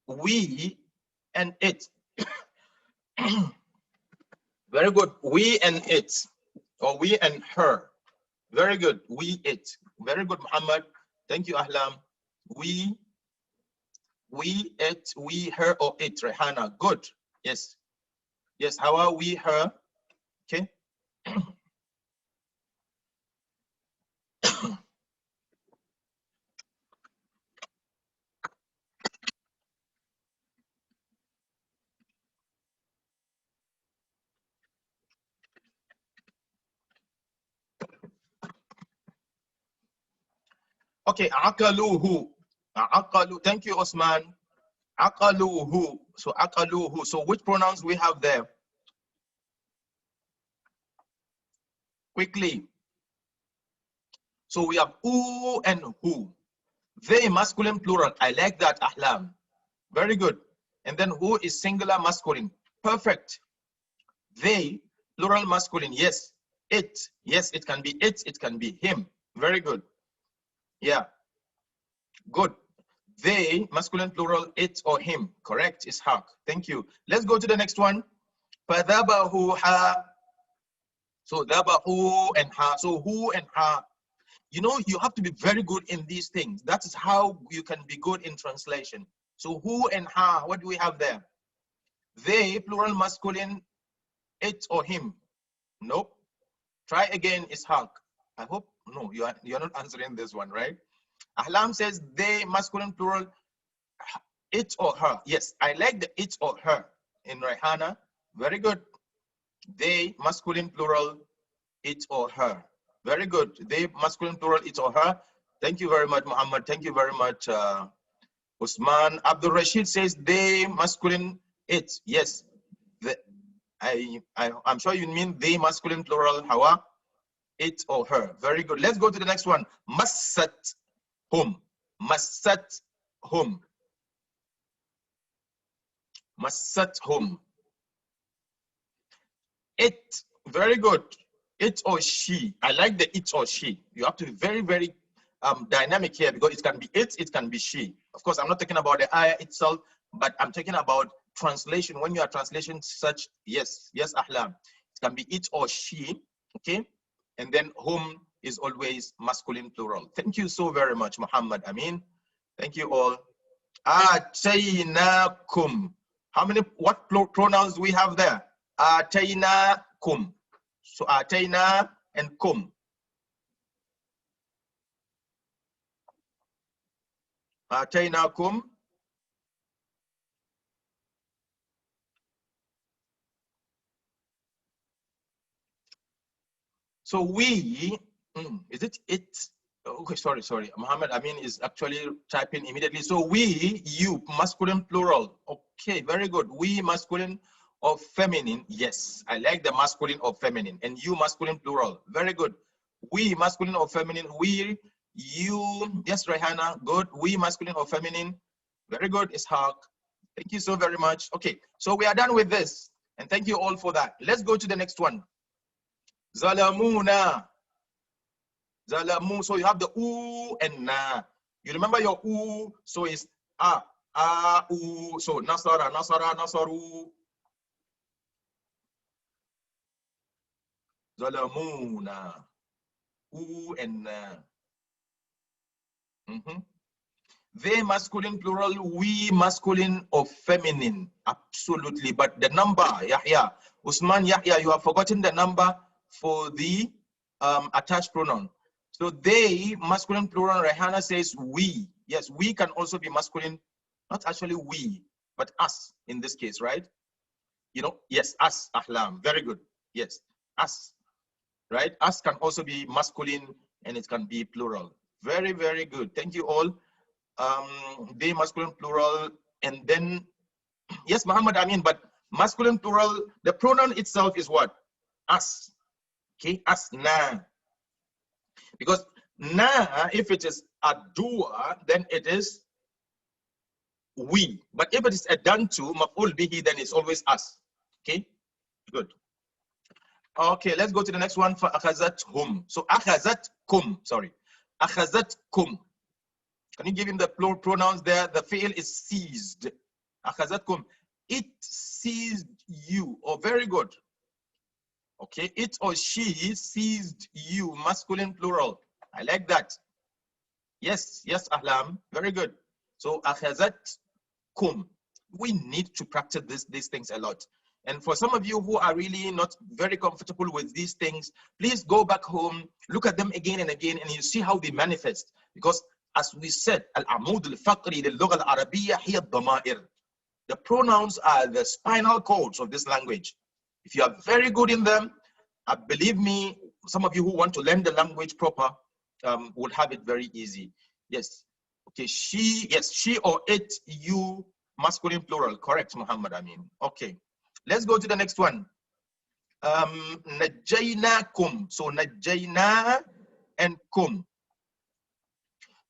We and it. Very good. We and it. Or we and her. Very good. We, it. Very good, Muhammad. Thank you, Ahlam. We, it, we, her, or it. Rehana. Good. Yes. Yes. How are we, her? Okay. Okay. Akaluhu. Akalu. Thank you, Osman. Akaluhu. So akaluhu. So which pronouns we have there? Quickly. So we have who and who. They masculine plural. I like that, Ahlam. Very good. And then who is singular masculine. Perfect. They plural masculine. Yes. It. Yes, it can be it. It can be him. Very good. Yeah, good. They, masculine plural, it or him. Correct, Ishaq. Thank you. Let's go to the next one. فَذَبَحُوهَا. So ذَبَحُوا and ha. So who and ha. You know, you have to be very good in these things. That is how you can be good in translation. So who and ha, what do we have there? They, plural masculine, it or him. Nope. Try again, Ishaq. I hope, no, you're not answering this one, right? Ahlam says they, masculine plural, it or her. Yes, I like the it or her in Rayhana. Very good. They, masculine plural, it or her. Very good. They, masculine plural, it or her. Thank you very much, Muhammad. Thank you very much, Usman. Abdul Rashid says they, masculine, it. Yes. The, I'm sure you mean they, masculine plural, Hawa, it or her. Very good. Let's go to the next one. Massat hum. Massat hum. Massat hum. It. Very good. It or she. I like the it or she. You have to be very, very dynamic here because it can be it can be she. Of course, I'm not talking about the ayah itself, but I'm talking about translation. When you are translating such, yes, Ahlam. It can be it or she, okay? And then whom is always masculine plural. Thank you so very much, Muhammad Amin. Thank you all. Ataynakum. How many, what pronouns do we have there? Ataynakum. So atayna and kum. Ataynakum. So we, is it? Okay, sorry. Muhammad Amin is actually typing immediately. So we, you, masculine plural. Okay, very good. We, masculine or feminine. Yes, I like the masculine or feminine. And you, masculine plural. Very good. We, masculine or feminine. We, you. Yes, Rehana. Good. We, masculine or feminine. Very good, Ishaq. Thank you so very much. Okay, so we are done with this. And thank you all for that. Let's go to the next one. Zalamuna. Zalamu. So you have the u and na. You remember your u, so it's u. So nasara, nasaru. Zalamuna. U and na. They masculine plural, we masculine or feminine. Absolutely. But the number, Yahya. Usman Yahya, you have forgotten the number for the attached pronoun. So they, masculine plural, Rehana says we. Yes, we can also be masculine, not actually we, but us in this case, right? You know, yes, us, Ahlam. Very good. Yes, us, right? Us can also be masculine and it can be plural. Very, very good. Thank you all. They, masculine plural, and then, yes, Muhammad Amin, but masculine plural, the pronoun itself is what? Us. Okay, us, na. Because na, if it is a doer, then it is we. But if it is a done to, maf'ul bihi, then it's always us. Okay, good. Okay, let's go to the next one for akhazathum. So akhazatkum, sorry. Akhazatkum. Can you give him the plural pronouns there? The fi'il is seized. Akhazatkum. It seized you. Oh, very good. Okay, it or she seized you, masculine plural. I like that. Yes, Ahlam. Very good. So, akhazatkum. We need to practice these things a lot. And for some of you who are really not very comfortable with these things, please go back home, look at them again and again, and you see how they manifest. Because as we said, al-amud al-faqri lil-lugha al-arabiyya hiya ad-dama'ir. The pronouns are the spinal cords of this language. If you are very good in them, believe me, some of you who want to learn the language proper will have it very easy. Yes. Okay, she, yes, she or it, you, masculine plural. Correct, Muhammad Amin. Okay. Let's go to the next one. Najaynakum. So najayna and kum.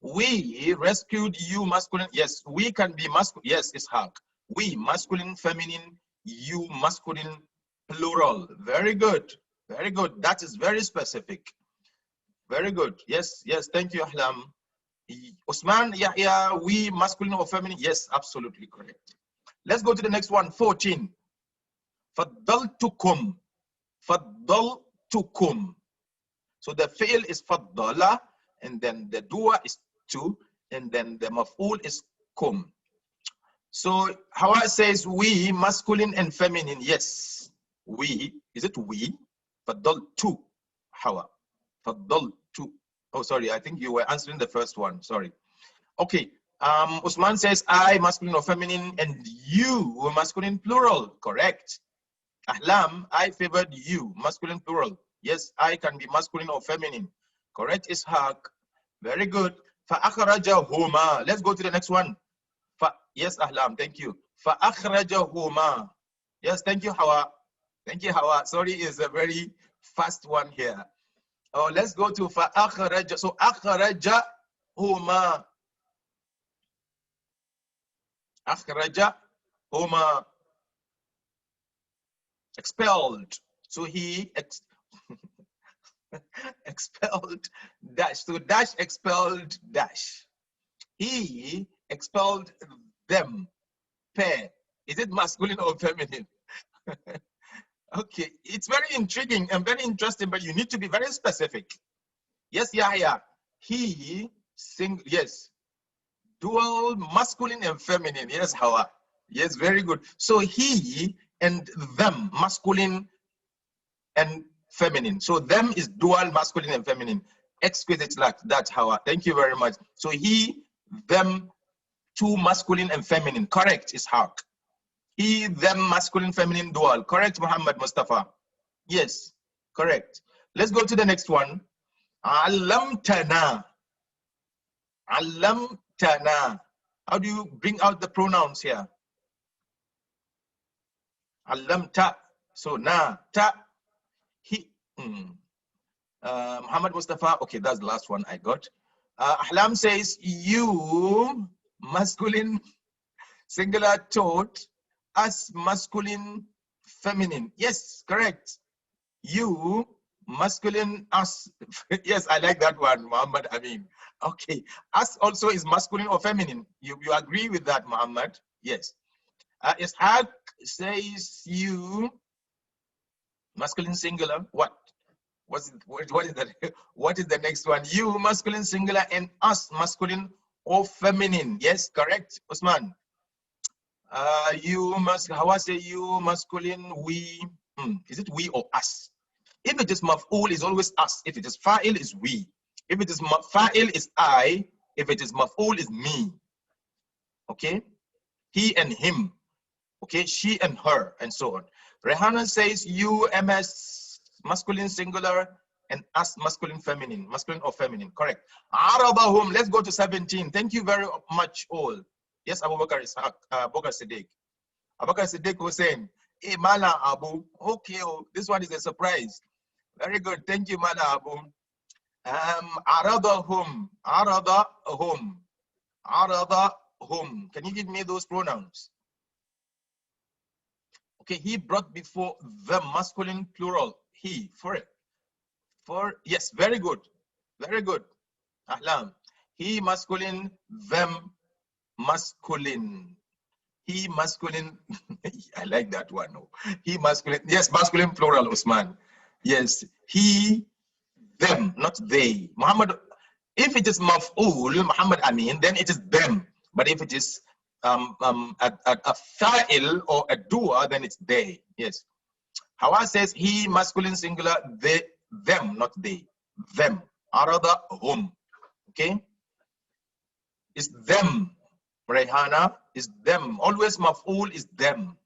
We rescued you, masculine. Yes, we can be masculine. Yes, Ishaq. We, masculine, feminine. You, masculine, plural. Very good. Very good. That is very specific. Very good. Yes, yes. Thank you, Ahlam. Usman, Yahya, we, masculine or feminine? Yes, absolutely correct. Let's go to the next one, 14. Faddaltukum. Faddaltukum. So the fail is faddala, and then the dua is to, and then the maf'ul is kum. So Hawa says we, masculine and feminine. Yes, we. Is it we? Faddaltu. Hawa. Faddaltu. Oh, sorry. I think you were answering the first one. Sorry. Okay. Usman says I, masculine or feminine, and you, masculine plural. Correct. Ahlam, I favored you, masculine plural. Yes, I can be masculine or feminine. Correct, Ishaq. Very good. فَأَخْرَجَهُمَا. Let's go to the next one. Yes, Ahlam, thank you. فَأَخْرَجَهُمَا. Yes, thank you, Hawa. Thank you, Hawa. Sorry, it's a very fast one here. Oh, let's go to فَأَخْرَجَ. So, أَخْرَجَهُمَا. أَخْرَجَهُمَا. Expelled. So he expelled dash. So dash expelled dash. He expelled them. Pair. Is it masculine or feminine? Okay, it's very intriguing and very interesting, but you need to be very specific. Yes, Yahya. He sing. Yes, dual masculine and feminine. Yes, Hawa. Yes, very good. So he and them, masculine and feminine. So them is dual masculine and feminine. Exquisite like that's how. Thank you very much. So he, them, two masculine and feminine. Correct is Haq. He, them, masculine, feminine, dual. Correct, Muhammad Mustafa. Yes, correct. Let's go to the next one. Alamtana. Alamtana. How do you bring out the pronouns here? Alamta. So na, ta, he. Muhammad Mustafa, okay, that's the last one I got. Ahlam says, you, masculine, singular, taught, us, masculine, feminine. Yes, correct. You, masculine, us. Yes, I like that one, Muhammad Amin. Okay, us also is masculine or feminine. You agree with that, Muhammad? Yes. Ishaq says, you, masculine, singular, what? What is the next one? You, masculine, singular, and us, masculine or feminine. Yes, correct, Usman. You must, how I say you, masculine, we. Is it we or us? If it is maf'ul, is always us. If it is fa'il, is we. If it is fa'il, is I. If it is maf'ul, is me. Okay? He and him. Okay? She and her, and so on. Rehana says you, MS, masculine, singular, and us, masculine, feminine, masculine or feminine, correct. Arabahum, let's go to 17. Thank you very much all. Yes, Abu Bakr is Bakr Siddiq. Abu Bakr Siddiq was saying, hey, Mala Abu, okay, oh, this one is a surprise. Very good, thank you, Mala Abu. Aradahum, Aradahum, Aradahum. Can you give me those pronouns? Okay, he brought before the masculine plural, he, for it. Yes, very good. Very good. Ahlam. He masculine, them masculine. He masculine. I like that one. No. He masculine. Yes, masculine plural, Usman. Yes. He, them, not they. Muhammad, if it is maf'ul, Muhammad Amin, then it is them. But if it is a fa'il or a doer, then it's they. Yes. Hawa says he, masculine, singular, they, them, not they. Them. Arada, hum. Okay? It's them. Rehana is them. Always maf'ul is them.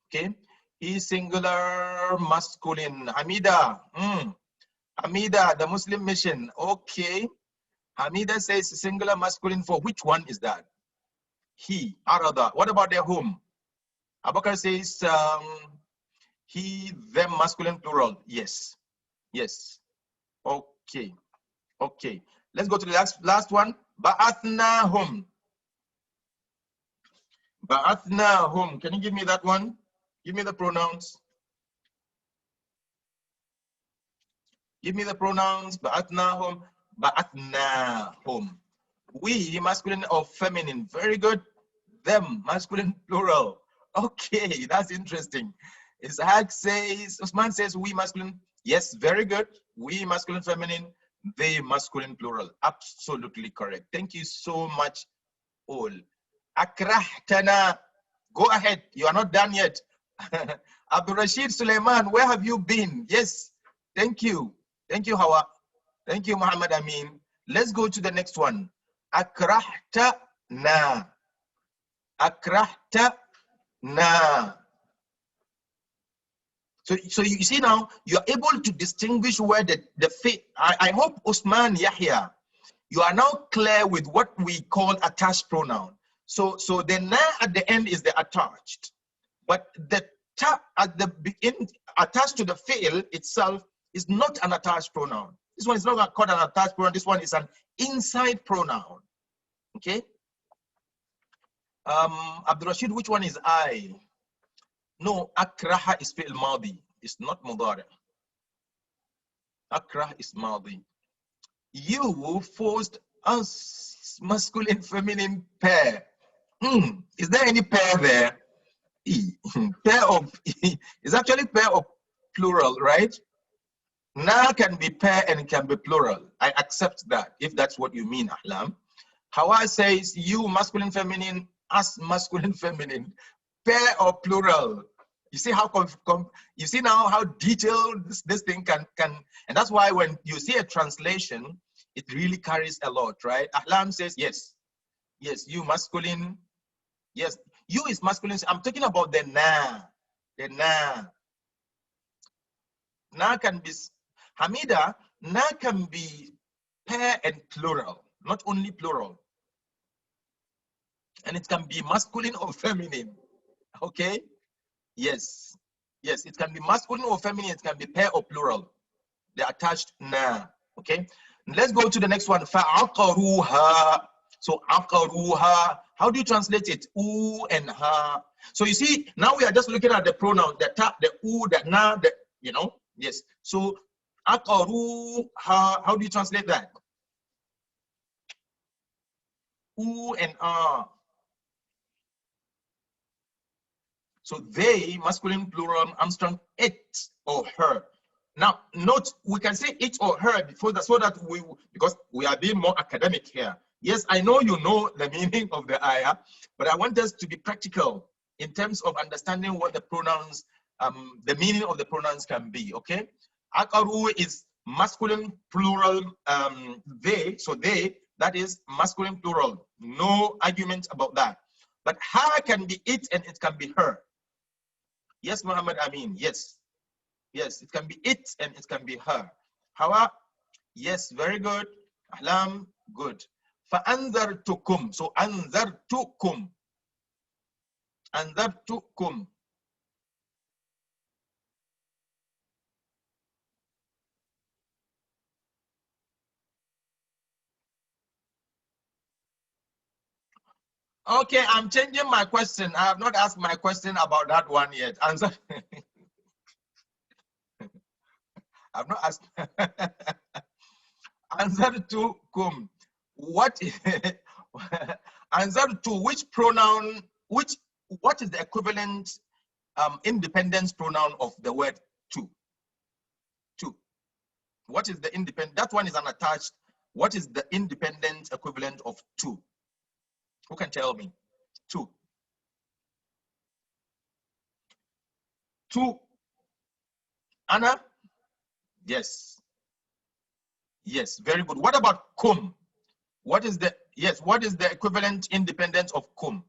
Okay? He, singular, masculine. Hamida. Hamida, the Muslim mission. Okay. Hamida says singular, masculine for which one is that? He. Arada. What about their whom? Abakar says he, them, masculine, plural. Yes. Yes. Okay. Okay. Let's go to the last one. Ba'athnahum. Ba'athnahum. Can you give me that one? Give me the pronouns. Give me the pronouns. Ba'atnahum. Ba'atnahum. We, masculine or feminine. Very good. Them, masculine plural. Okay, that's interesting. Ishaq says, Usman says we masculine. Yes, very good. We masculine feminine, they masculine plural. Absolutely correct. Thank you so much, all. Akrahtana. Go ahead. You are not done yet. Abdul Rashid Suleiman, where have you been? Yes. Thank you. Thank you, Hawa. Thank you, Muhammad Amin. Let's go to the next one. Akrahtana. Akrahta na. So you see now, you're able to distinguish where the fit. I hope Usman Yahya, you are now clear with what we call attached pronoun. So the na at the end is the attached, but the ta at the begin attached to the fi'l itself is not an attached pronoun. This one is not called an attached pronoun. This one is an inside pronoun. Okay. Abdul Rashid, which one is I? No, akraha is fi'l madi. It's not mudari. Akrah is madi. You forced us masculine feminine pair. Is there any pair there? Pair of is actually pair of plural, right? Na can be pair and it can be plural. I accept that if that's what you mean, Ahlam. Hawa says you masculine feminine, us masculine feminine. Pair or plural. You see how you see now how detailed this thing can, and that's why when you see a translation, it really carries a lot, right? Ahlam says yes, yes, you masculine, yes, you is masculine. I'm talking about the na, the na. Na can be Hamida. Na can be pair and plural, not only plural, and it can be masculine or feminine. Okay. Yes, yes, it can be masculine or feminine, it can be pair or plural. They're attached na. Okay, let's go to the next one. Fa'aqaruha. So aqaruha, how do you translate it? U and ha. So you see, now we are just looking at the pronoun, the ta, the u, the na, the, you know, yes. So aqaruha, how do you translate that? U and a. So they, masculine plural, Armstrong, it or her. Now, note, we can say it or her before that, so that because we are being more academic here. Yes, I know you know the meaning of the ayah, but I want us to be practical in terms of understanding what the pronouns, the meaning of the pronouns can be, okay? Akaru is masculine plural, they, so they, that is masculine plural. No argument about that. But her can be it and it can be her. Yes, Muhammad Amin, yes. Yes, it can be it and it can be her. Hawa, yes, very good. Ahlam, good. فَأَنذَرْتُكُمْ. So أَنذَرْتُكُمْ. أَنذَرْتُكُمْ. Okay, I'm changing my question. I have not asked my question about that one yet. Answer. I've not asked. Answer to kum. What is answer to which pronoun? What is the equivalent independence pronoun of the word to? To. What is the independent? That one is unattached. What is the independent equivalent of to? Who can tell me? To. To. Anna? Yes. Yes, very good. What about kum? What is the, yes, what is the equivalent independence of kum?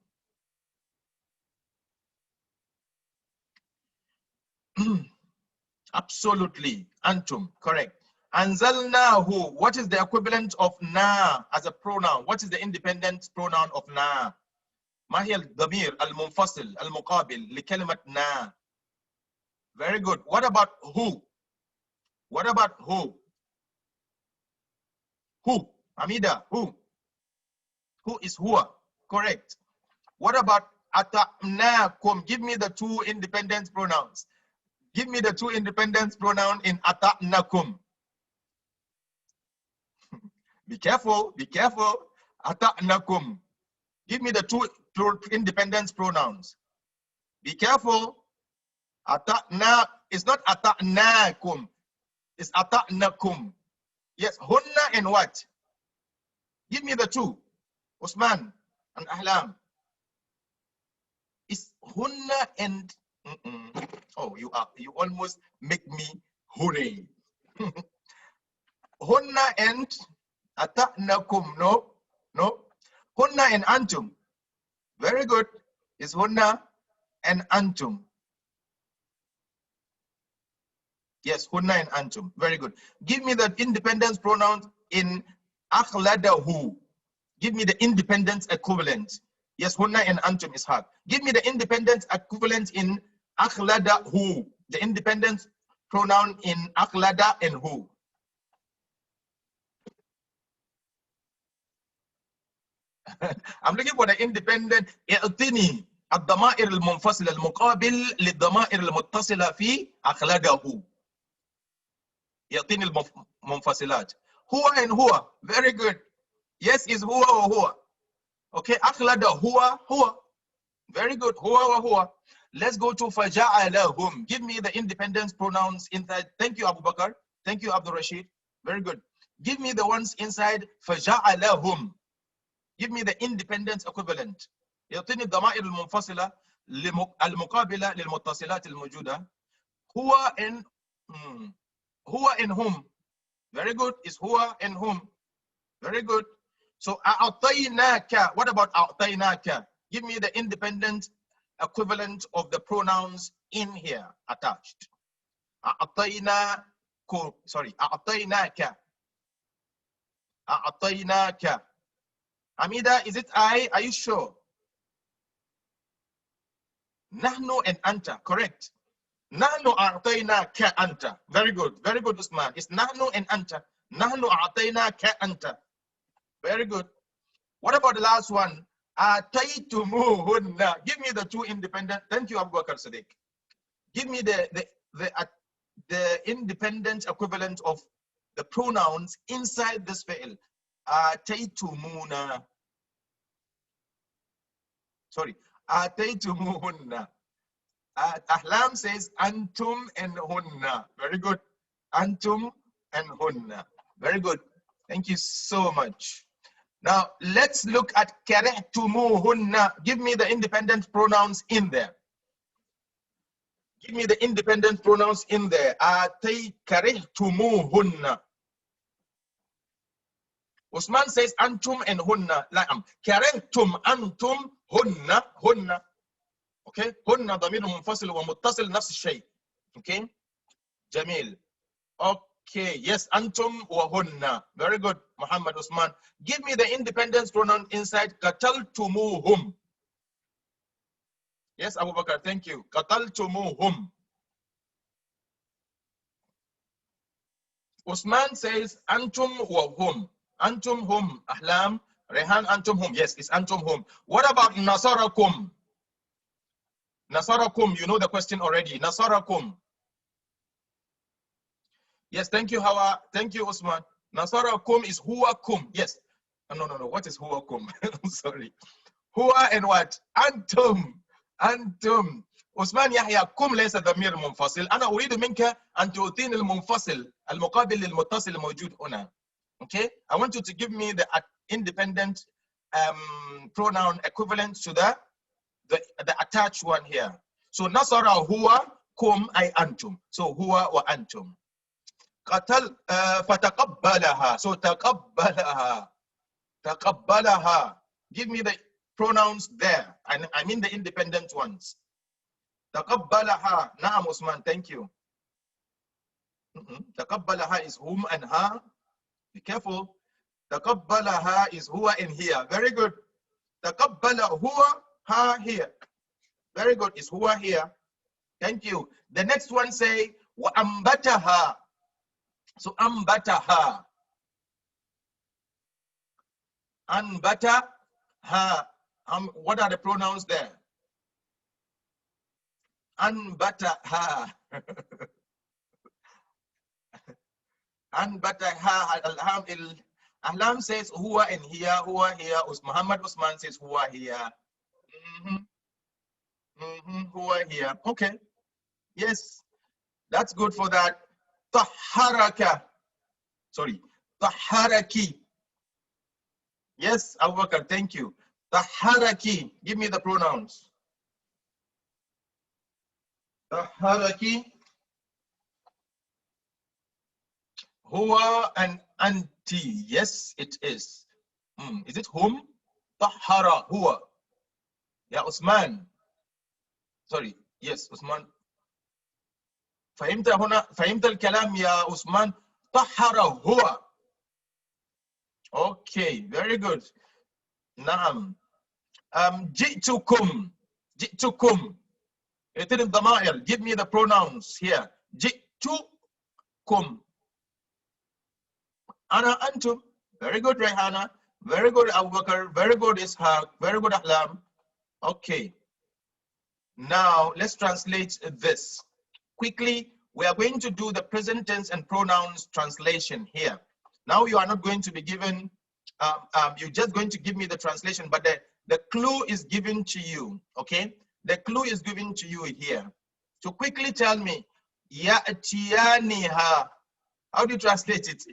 Absolutely. Antum, correct. Anzalnahu, what is the equivalent of na as a pronoun? What is the independent pronoun of na? ما هي الضمير المنفصل المقابل لكلمة na? Very good. What about who? What about who? Who? Amida, who? Who is huwa? Correct. What about ata'nakum? Give me the two independent pronouns. Give me the two independent pronouns in ata'nakum. Be careful, be careful. Ata'nakum. Give me the two independent pronouns. Be careful. Ata'na is not ata'nakum. It's ata'nakum. Yes, hunna and what? Give me the two. Usman and Ahlam. It's hunna and oh, you almost make me hooray. Hunna and ata'nakum. No, no. Hunna and antum. Very good. It's hunna and antum. Yes, hunna and antum. Very good. Give me the independence pronouns in akhladahu. Give me the independence equivalent. Yes, hunna and antum is hard. Give me the independence equivalent in akhladahu. The independence pronoun in akhlada and who. I'm looking for the independent. اعطني الضمائر المنفصلة المقابل للضمائر المتصلة في أخلده. يعطيني المنفصلات. هو and هو. Very good. Yes is هو or هو. Okay. أخلد هو. Very good. هو وهو. Let's go to فجعلهم. Give me the independent pronouns inside. Thank you, Abu Bakr. Thank you, Abdul Rashid. Very good. Give me the ones inside فجعلهم. Give me the independent equivalent. يعطيني الضمائر المنفصلة المقابلة للمتصلات الموجودة. هو and هو and whom. Very good. Is هو and whom. Very good. So أعطيناك. What about أعطيناك? Give me the independent equivalent of the pronouns in here attached. أعطيناك. Sorry. أعطيناك. أعطيناك. Amida, is it I? Are you sure? Nahnu and anta. Correct. Nahnu a'tainaka anta. Very good. Very good, Usman. It's nahnu and anta. Nahnu a'tainaka anta. Very good. What about the last one? Ataytumuhunna. Give me the two independent. Thank you, Abu Bakr Sadiq. Give me the independent equivalent of the pronouns inside this fi'l. Ataytumuna. Sorry. Ataytumuhunna. Ahlam says antum and hunna. Very good. Antum and hunna. Very good. Thank you so much. Now let's look at karihtumuhunna. Give me the independent pronouns in there. Give me the independent pronouns in there. Atay karihtumuhunna. Usman says antum and hunna. La'am. Karihtum antum hunna. Okay. هن ضمير منفصل ومتصل نفس الشيء. Okay. جميل. Okay. Yes. أنتم وهن. Very good. Muhammad Usman. Give me the independence pronoun inside قتلتموهم. Yes, Abu Bakr. Thank you. قتلتموهم. Usman says أنتم وهم. أنتم هم. Ahlam. Rehan أنتم هم. Yes, it's أنتم هم. What about نصركم? Nasarakum, you know the question already. Nasarakum. Yes, thank you, Hawa. Thank you, Usman. Nasarakum is huwakum. Yes. No. What is huwakum? I'm sorry. Huwa and what? Antum. Antum. Usman Yahya, kum ليس ضمير منفصل. أنا أريد منك أن تعطيني المنفصل المقابل للمتصل الموجود هنا. Okay? I want you to give me the independent pronoun equivalent to the attached one here. So nasara huwa kum ay antum. So huwa wa antum. Qatal fataqabbalaha. So taqabbalaha. Taqabbalaha. Give me the pronouns there. And I mean the independent ones. Taqabbalaha. Naam Usman, thank you. Taqabbalaha is whom and ha. Be careful. Taqabbalaha is huwa in here. Very good. Taqabbala huwa ha here. Very good. It's huwa here. Thank you. The next one say wa ambataha. So ambataha. Ambataha. What are the pronouns there? Ambataha. Ambataha. Ahlam says huwa and here, huwa here. Muhammad Usman says huwa here. Huwa here. Okay. Yes, that's good for that. Taharaka. Sorry. Taharaki. Yes, Abu Bakr, thank you. Taharaki. Give me the pronouns. Taharaki. Huwa and anti. Yes, it is. Is it whom? Tahara. Huwa. Yeah, Usman. Sorry. Yes, Usman. فهمت الكلام يا عثمان. طهر هو. Okay, very good. نعم. جئتكم. جئتكم. It is الضمائر. Give me the pronouns here. جئتكم. أنا أنتم. Very good, Rehana. Very good, Abu Bakr. Very good, Ishaq. Very good, Ahlam. Okay. Now, let's translate this. Quickly, we are going to do the present tense and pronouns translation here. Now, you are not going to be given, you're just going to give me the translation, but the clue is given to you, okay? The clue is given to you here. So quickly tell me, ya'tiyaniha. How do you translate it?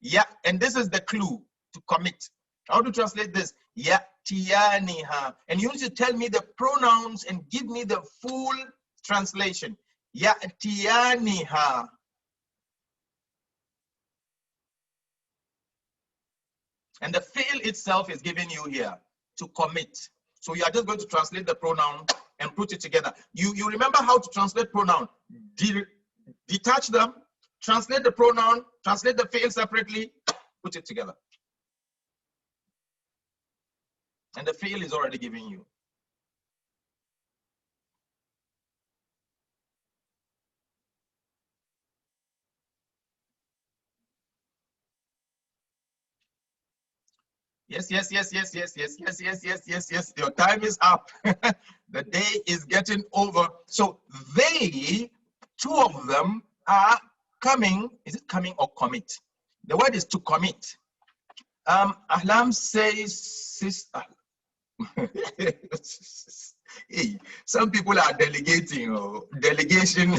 Yeah, and this is the clue to commit. How to translate this? Ya'tiyaniha. And you need to tell me the pronouns and give me the full translation. Ya'tiyaniha. And the fi'l itself is given you here to commit. So you are just going to translate the pronoun and put it together. You remember how to translate pronoun. Detach them, translate the pronoun, translate the fi'l separately, put it together. And the fi'l is already giving you. Yes. Your time is up. The day is getting over. So they, two of them, are coming. Is it coming or commit? The word is to commit. Ahlam says, hey, some people are delegating. Delegation.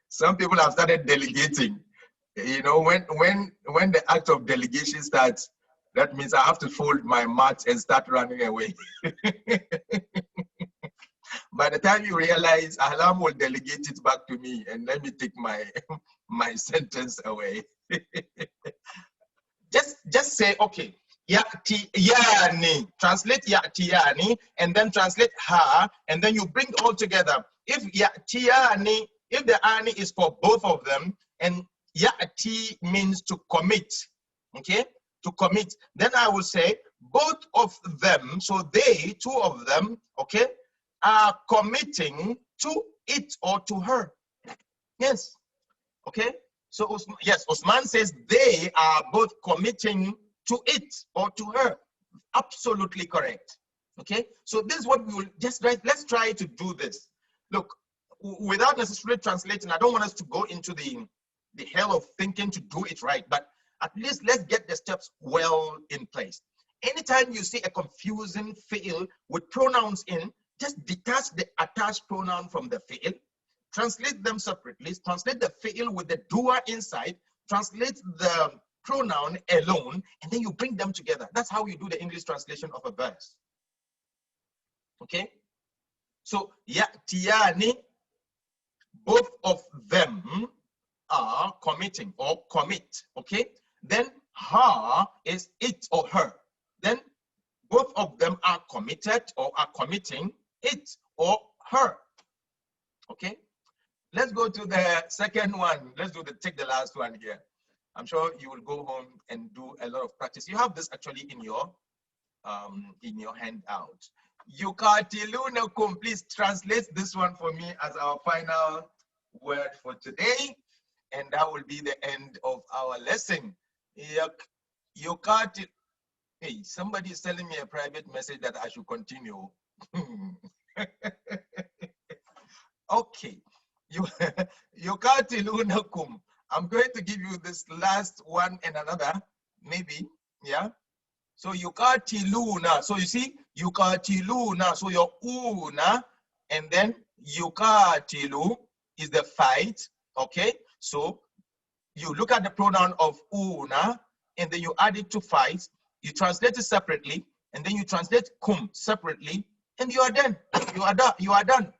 Some people have started delegating. You know, when the act of delegation starts, that means I have to fold my mat and start running away. By the time you realize, Ahlam will delegate it back to me and let me take my my sentence away. just say, okay, yani. Translate yani and then translate ha, and then you bring all together. If yani, if the ani is for both of them, and yati means to commit, okay, to commit, then I will say both of them, so they, two of them, okay, are committing to it or to her. Yes, okay. So yes, Osman says they are both committing to it or to her. Absolutely correct. Okay, so this is what we will just try. Let's try to do this. Look, without necessarily translating, I don't want us to go into the hell of thinking to do it right, but at least let's get the steps well in place. Anytime you see a confusing fi'il with pronouns in, just detach the attached pronoun from the fi'il, translate them separately, translate the fi'il with the doer inside, translate the pronoun alone, and then you bring them together. That's how you do the English translation of a verse. Okay? So, ya'tiyani, both of them are committing or commit. Okay? Then ha is it or her. Then both of them are committed or are committing it or her. Okay? Let's go to the second one. Let's take the last one here. I'm sure you will go home and do a lot of practice. You have this actually in your handout. Yukatilunakum, please translate this one for me as our final word for today. And that will be the end of our lesson. Yukati. Hey, somebody is telling me a private message that I should continue. Okay. Yukatilunakum. I'm going to give you this last one and another, maybe, yeah. So yukatiluna. So you see, yukatiluna. So your una, and then yukatilu is the fight. Okay. So you look at the pronoun of una, and then you add it to fight. You translate it separately, and then you translate kum separately, and you are done. You are done. You are done.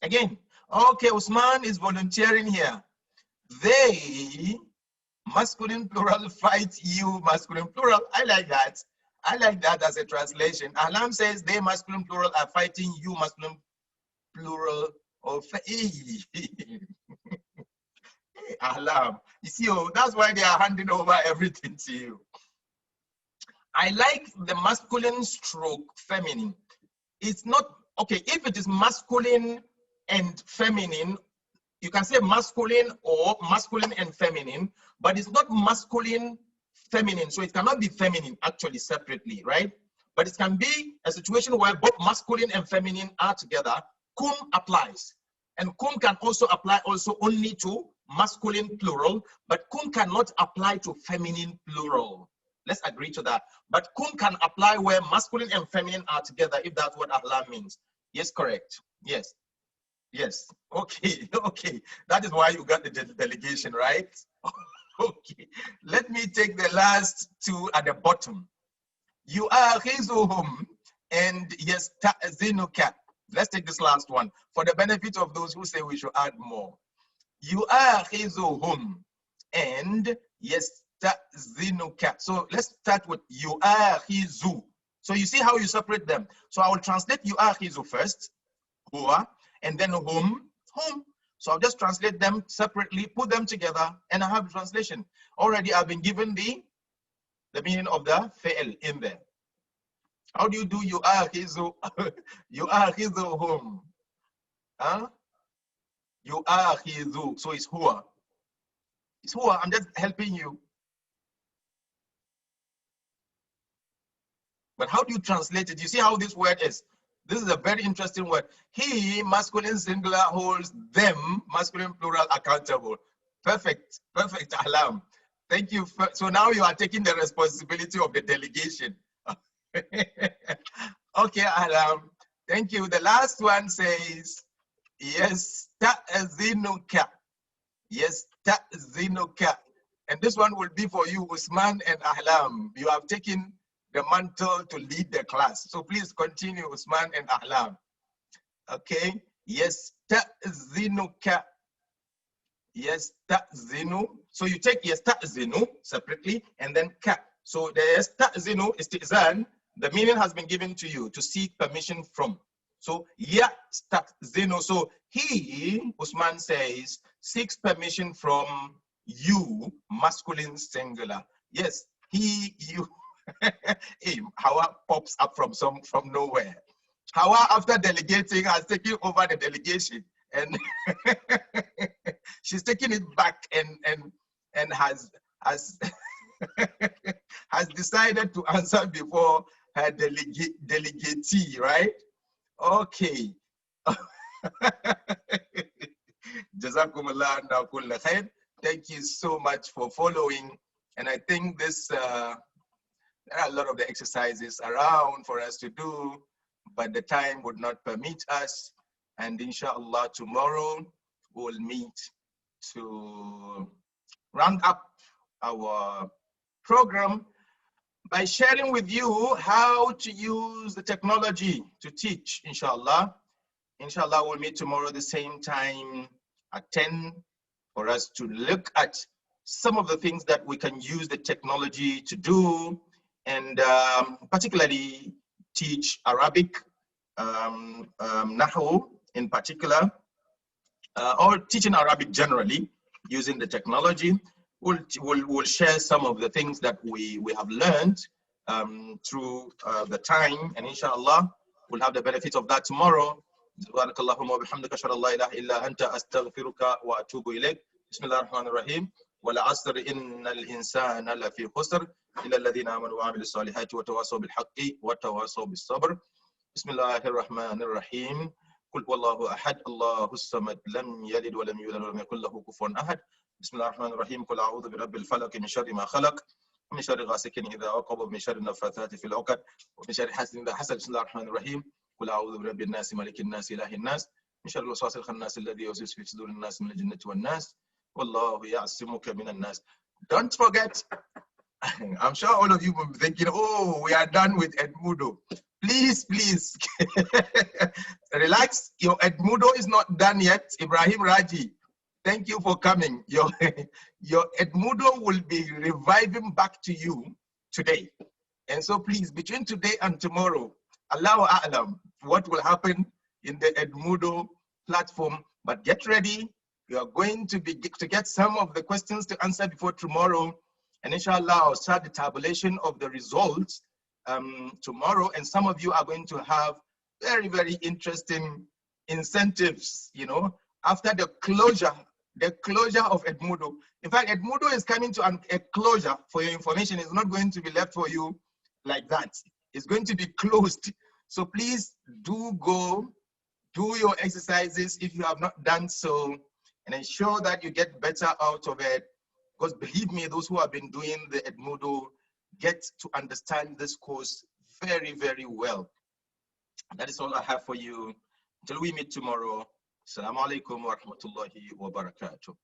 Again. Okay, Usman is volunteering here. They, masculine plural, fight you, masculine plural. I like that. I like that as a translation. Alam says they, masculine plural, are fighting you, masculine plural. Of Alam. You see, oh, that's why they are handing over everything to you. I like the masculine stroke feminine. It's not, okay, if it is masculine and feminine, you can say masculine or masculine and feminine, but it's not masculine feminine. So it cannot be feminine actually separately, right? But it can be a situation where both masculine and feminine are together. Kum applies. And kum can also apply also only to masculine plural, but kum cannot apply to feminine plural. Let's agree to that. But kum can apply where masculine and feminine are together, if that's what ahlam means. Yes, correct. Yes. Yes. Okay. Okay. That is why you got the delegation, right? Okay. Let me take the last two at the bottom. You are Hizuhum and yes, Zinuka. Let's take this last one for the benefit of those who say we should add more. You are Hizuhum and yes, Zinuka. So let's start with you are Hizu. So you see how you separate them. So I will translate you are Hizu first. Hua, and then whom. So I'll just translate them separately, put them together, and I have translation. Already I've been given the meaning of the fi'l in there. How do you do you are hizu? You are hizu whom? Huh? You are hizu. So it's hua. It's hua. I'm just helping you. But how do you translate it? You see how this word is? This is a very interesting word. He, masculine singular, holds them, masculine plural, accountable. Perfect, perfect, Alam. Thank you. So now you are taking the responsibility of the delegation. Okay, Alam. Thank you. The last one says, yes, ta'zinuka. Yes, ta'zinuka. And this one will be for you, Usman and Ahlam. You have taken the mantle to lead the class. So please continue, Usman and Ahlam. Okay. Yes, ta'zinuka. Yes, ta'zinu. So you take yes, ta'zinu separately and then ka. So the yes, ta'zinu is tizan. The meaning has been given to you to seek permission from. So ya ta'zinu. So he, Usman says, seeks permission from you, masculine singular. Yes, he, you. Hey, Hawa pops up from nowhere. Hawa, after delegating, has taken over the delegation, and she's taking it back and has has decided to answer before her delegatee, right? Okay. Jazakumullah na kulla khair. Thank you so much for following, and I think this. There are a lot of the exercises around for us to do, but the time would not permit us. And inshallah, tomorrow we'll meet to round up our program by sharing with you how to use the technology to teach, inshallah. Inshallah, we'll meet tomorrow at the same time at 10 for us to look at some of the things that we can use the technology to do, and particularly teach Arabic, Nahu in particular, or teaching Arabic generally using the technology. We'll share some of the things that we have learned through the time, and inshallah, we'll have the benefit of that tomorrow. سبحانك اللهم وبحمدك أشهد أن لا إله إلا أنت أستغفرك وأتوب إليك. بسم الله الرحمن الرحيم. والعصر إن الإنسان لفي خسر إلا الذين آمنوا وعملوا الصالحات وتواصوا بالحق وتواصوا بالصبر. بسم الله الرحمن الرحيم. قل هو الله أحد الله الصمد لم يلد ولم يولد ولم يكن له كفوا أحد بسم الله الرحمن الرحيم قل أعوذ برب الفلق من شر ما خلق ومن شر غاسق إذا وقب ومن شر النفاثات في العقد ومن شر حاسد إذا حسد بسم الله الرحمن الرحيم قل أعوذ برب الناس ملك الناس إله الناس من شر الوسواس الخناس الذي يوسوس في صدور الناس من الجنة والناس والله يعصمك من الناس. Don't forget, I'm sure all of you will be thinking, oh, we are done with Edmudo. Please, please, relax. Your Edmudo is not done yet. Ibrahim Raji, thank you for coming. Your Edmudo will be reviving back to you today. And so please, between today and tomorrow, Allahu A'lam, what will happen in the Edmudo platform. But get ready. You are going to get some of the questions to answer before tomorrow. And inshallah, I'll start the tabulation of the results tomorrow. And some of you are going to have very, very interesting incentives, you know, after the closure of Edmudo. In fact, Edmudo is coming to a closure for your information. It's not going to be left for you like that. It's going to be closed. So please do go, do your exercises if you have not done so, and ensure that you get better out of it. Because believe me, those who have been doing the Edmudo get to understand this course very, very well. That is all I have for you. Until we meet tomorrow. Assalamu alaikum wa rahmatullahi wa barakatuh.